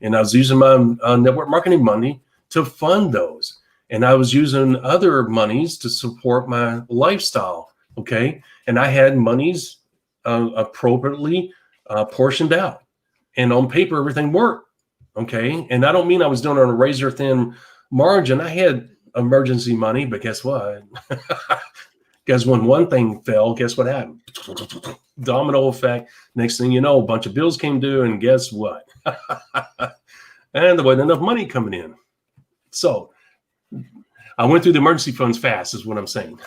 And I was using my network marketing money to fund those. And I was using other monies to support my lifestyle, okay? And I had monies appropriately portioned out, and on paper everything worked, okay? And I don't mean I was doing it on a razor thin margin. I had emergency money, but guess what? Because when one thing fell, guess what happened? Domino effect. Next thing you know, a bunch of bills came due, and guess what? And there wasn't enough money coming in. So I went through the emergency funds fast, is what I'm saying.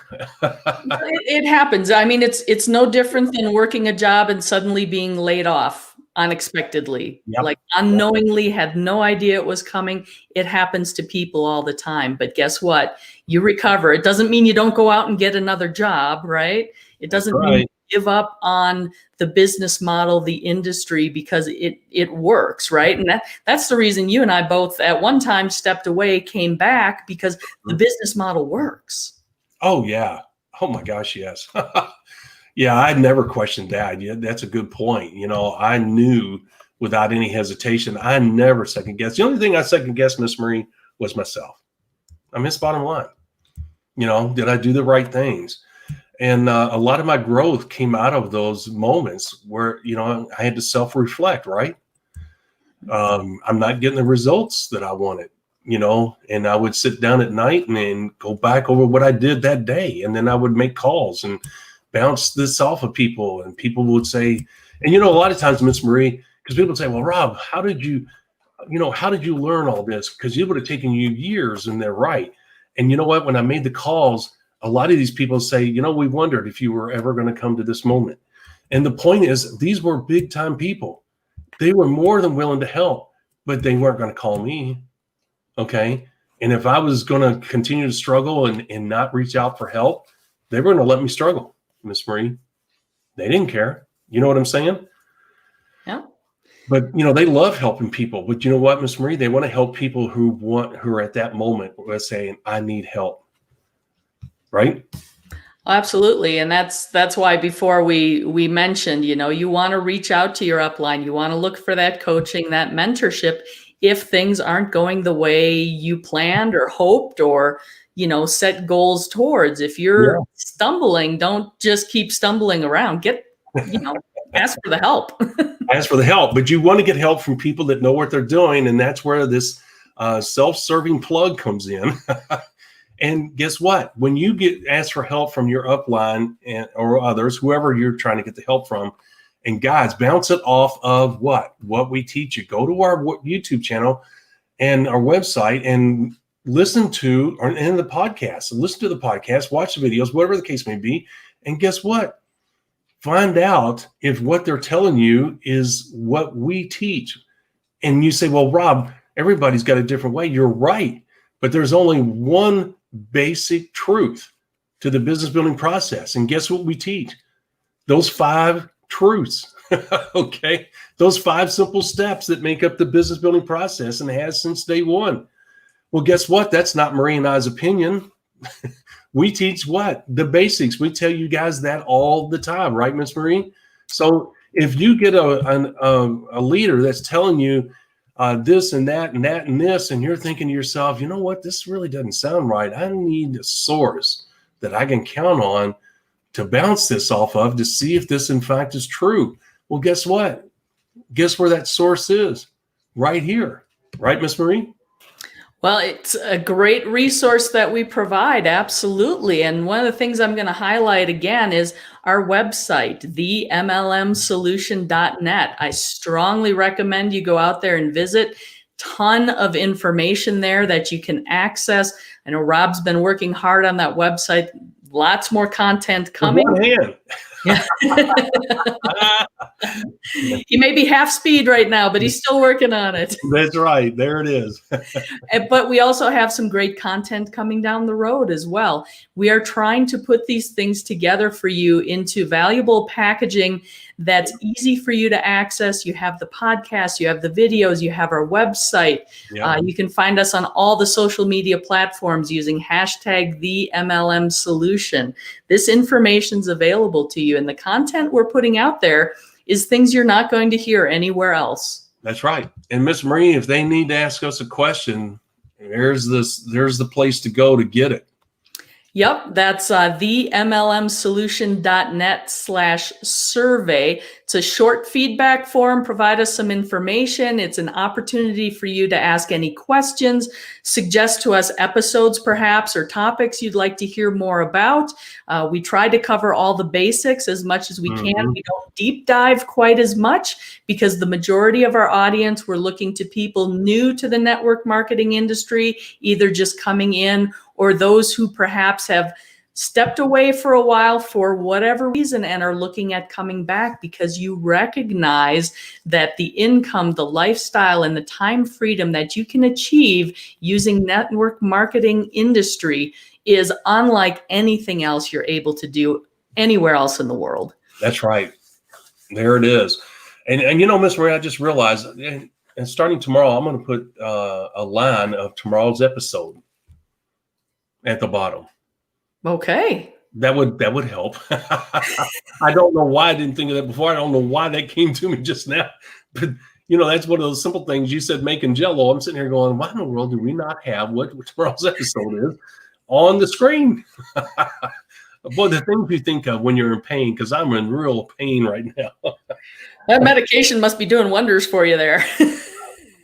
It happens. I mean, it's no different than working a job and suddenly being laid off unexpectedly. Yep. Like unknowingly, had no idea it was coming. It happens to people all the time. But guess what? You recover. It doesn't mean you don't go out and get another job, right? It doesn't mean you give up on the business model, the industry, because it works, right? And that's the reason you and I both at one time stepped away, came back, because the business model works. Oh, yeah. Oh, my gosh, yes. Yeah, I never questioned that. Yeah, that's a good point. I knew without any hesitation. I never second guessed. The only thing I second guessed, Miss Marie, was myself. I mean, it's bottom line. Did I do the right things? And a lot of my growth came out of those moments where, I had to self-reflect, right? I'm not getting the results that I wanted, and I would sit down at night and go back over what I did that day. And then I would make calls and bounce this off of people. And people would say, and, a lot of times, Miss Marie, because people would say, well, Rob, how did you learn all this? Because it would have taken you years, and they're right. And you know what? When I made the calls, a lot of these people say, you know, we wondered if you were ever going to come to this moment. And the point is, these were big time people. They were more than willing to help, but they weren't going to call me. Okay. And if I was going to continue to struggle and not reach out for help, they were going to let me struggle, Miss Marie. They didn't care. You know what I'm saying? Yeah. But, you know, they love helping people. But you know what, Miss Marie? They want to help people who are at that moment, let's say, I need help. Right? Absolutely. And that's why before we mentioned, you know, you want to reach out to your upline. You want to look for that coaching, that mentorship if things aren't going the way you planned or hoped or, you know, set goals towards. If you're stumbling, don't just keep stumbling around. Get, you know, ask for the help. Ask for the help. But you want to get help from people that know what they're doing. And that's where this self-serving plug comes in. And guess what? When you get asked for help from your upline or others, whoever you're trying to get the help from, and guys, bounce it off of what we teach you. Go to our YouTube channel and our website and listen to the podcast. Listen to the podcast, watch the videos, whatever the case may be. And guess what? Find out if what they're telling you is what we teach. And you say, well, Rob, everybody's got a different way. You're right. But there's only one basic truth to the business building process. And guess what we teach? Those 5 truths. Okay. Those 5 simple steps that make up the business building process and has since day one. Well, guess what? That's not Marie and I's opinion. We teach what? The basics. We tell you guys that all the time, right, Miss Marie? So if you get a leader that's telling you this and that and that and this, and you're thinking to yourself, you know what? This really doesn't sound right. I need a source that I can count on to bounce this off of to see if this in fact is true. Well, guess what? Guess where that source is? Right here. Right, Miss Marie? Well, it's a great resource that we provide. Absolutely. And one of the things I'm going to highlight again is our website, themlmsolution.net. I strongly recommend you go out there and visit. Ton of information there that you can access. I know Rob's been working hard on that website. Lots more content coming. With one hand. He may be half speed right now, but he's still working on it. That's right. There it is. But we also have some great content coming down the road as well. We are trying to put these things together for you into valuable packaging that's easy for you to access. You have the podcast, you have the videos, you have our website. Yeah. You can find us on all the social media platforms using hashtag #TheMLMSolution. This information's available to you, and the content we're putting out there is things you're not going to hear anywhere else. That's right. And Miss Marie, if they need to ask us a question, there's the place to go to get it. Yep, that's themlmsolution.net/survey. It's a short feedback form. Provide us some information. It's an opportunity for you to ask any questions, suggest to us episodes perhaps or topics you'd like to hear more about. We try to cover all the basics as much as we can. We don't deep dive quite as much because the majority of our audience, we're looking to people new to the network marketing industry, either just coming in or those who perhaps have stepped away for a while for whatever reason and are looking at coming back because you recognize that the income, the lifestyle, and the time freedom that you can achieve using network marketing industry is unlike anything else you're able to do anywhere else in the world. That's right. There it is. And you know, Miss Marie, I just realized, and starting tomorrow, I'm going to put a line of tomorrow's episode at the bottom. Okay. That would help. I don't know why I didn't think of that before. I don't know why that came to me just now. But, you know, that's one of those simple things. You said making Jell-O. I'm sitting here going, why in the world do we not have what tomorrow's episode is on the screen? Boy, the things you think of when you're in pain, because I'm in real pain right now. That medication must be doing wonders for you there.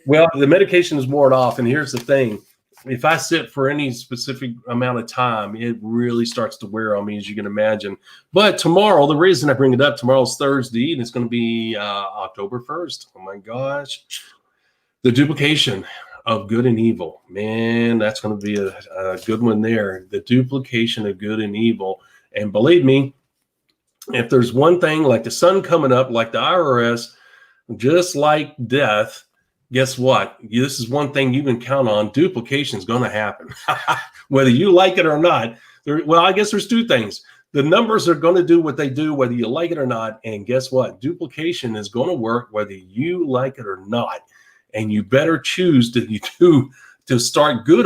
Well, the medication is worn off. And here's the thing. If I sit for any specific amount of time, it really starts to wear on me, as you can imagine. But tomorrow, the reason I bring it up, tomorrow's Thursday, and it's going to be October 1st. Oh, my gosh. The duplication of good and evil. Man, that's going to be a good one there. The duplication of good and evil. And believe me, if there's one thing like the sun coming up, like the IRS, just like death, guess what? This is one thing you can count on. Duplication is going to happen. Whether you like it or not. Well, I guess there's two things. The numbers are going to do what they do, whether you like it or not. And guess what? Duplication is going to work whether you like it or not. And you better choose to start good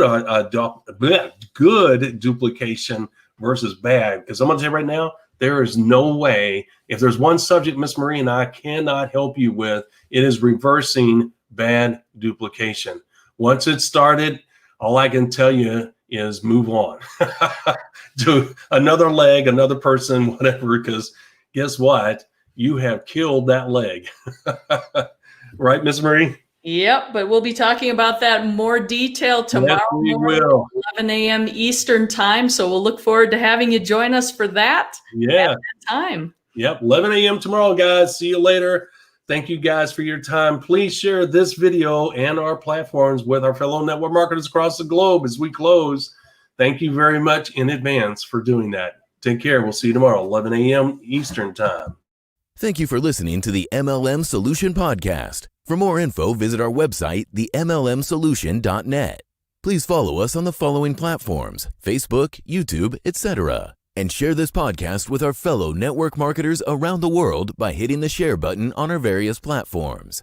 good duplication versus bad. Because I'm going to tell you right now, there is no way. If there's one subject Miss Marie and I cannot help you with, it is reversing bad duplication. Once it's started, all I can tell you is move on to another leg, another person, whatever, because guess what? You have killed that leg. Right, Miss Marie? Yep, but we'll be talking about that in more detail tomorrow morning, 11 a.m. Eastern time. So we'll look forward to having you join us for that. Yeah. At that time. Yep, 11 a.m. tomorrow, guys. See you later. Thank you guys for your time. Please share this video and our platforms with our fellow network marketers across the globe as we close. Thank you very much in advance for doing that. Take care. We'll see you tomorrow, 11 a.m. Eastern time. Thank you for listening to the MLM Solution Podcast. For more info, visit our website, themlmsolution.net. Please follow us on the following platforms: Facebook, YouTube, etc. And share this podcast with our fellow network marketers around the world by hitting the share button on our various platforms.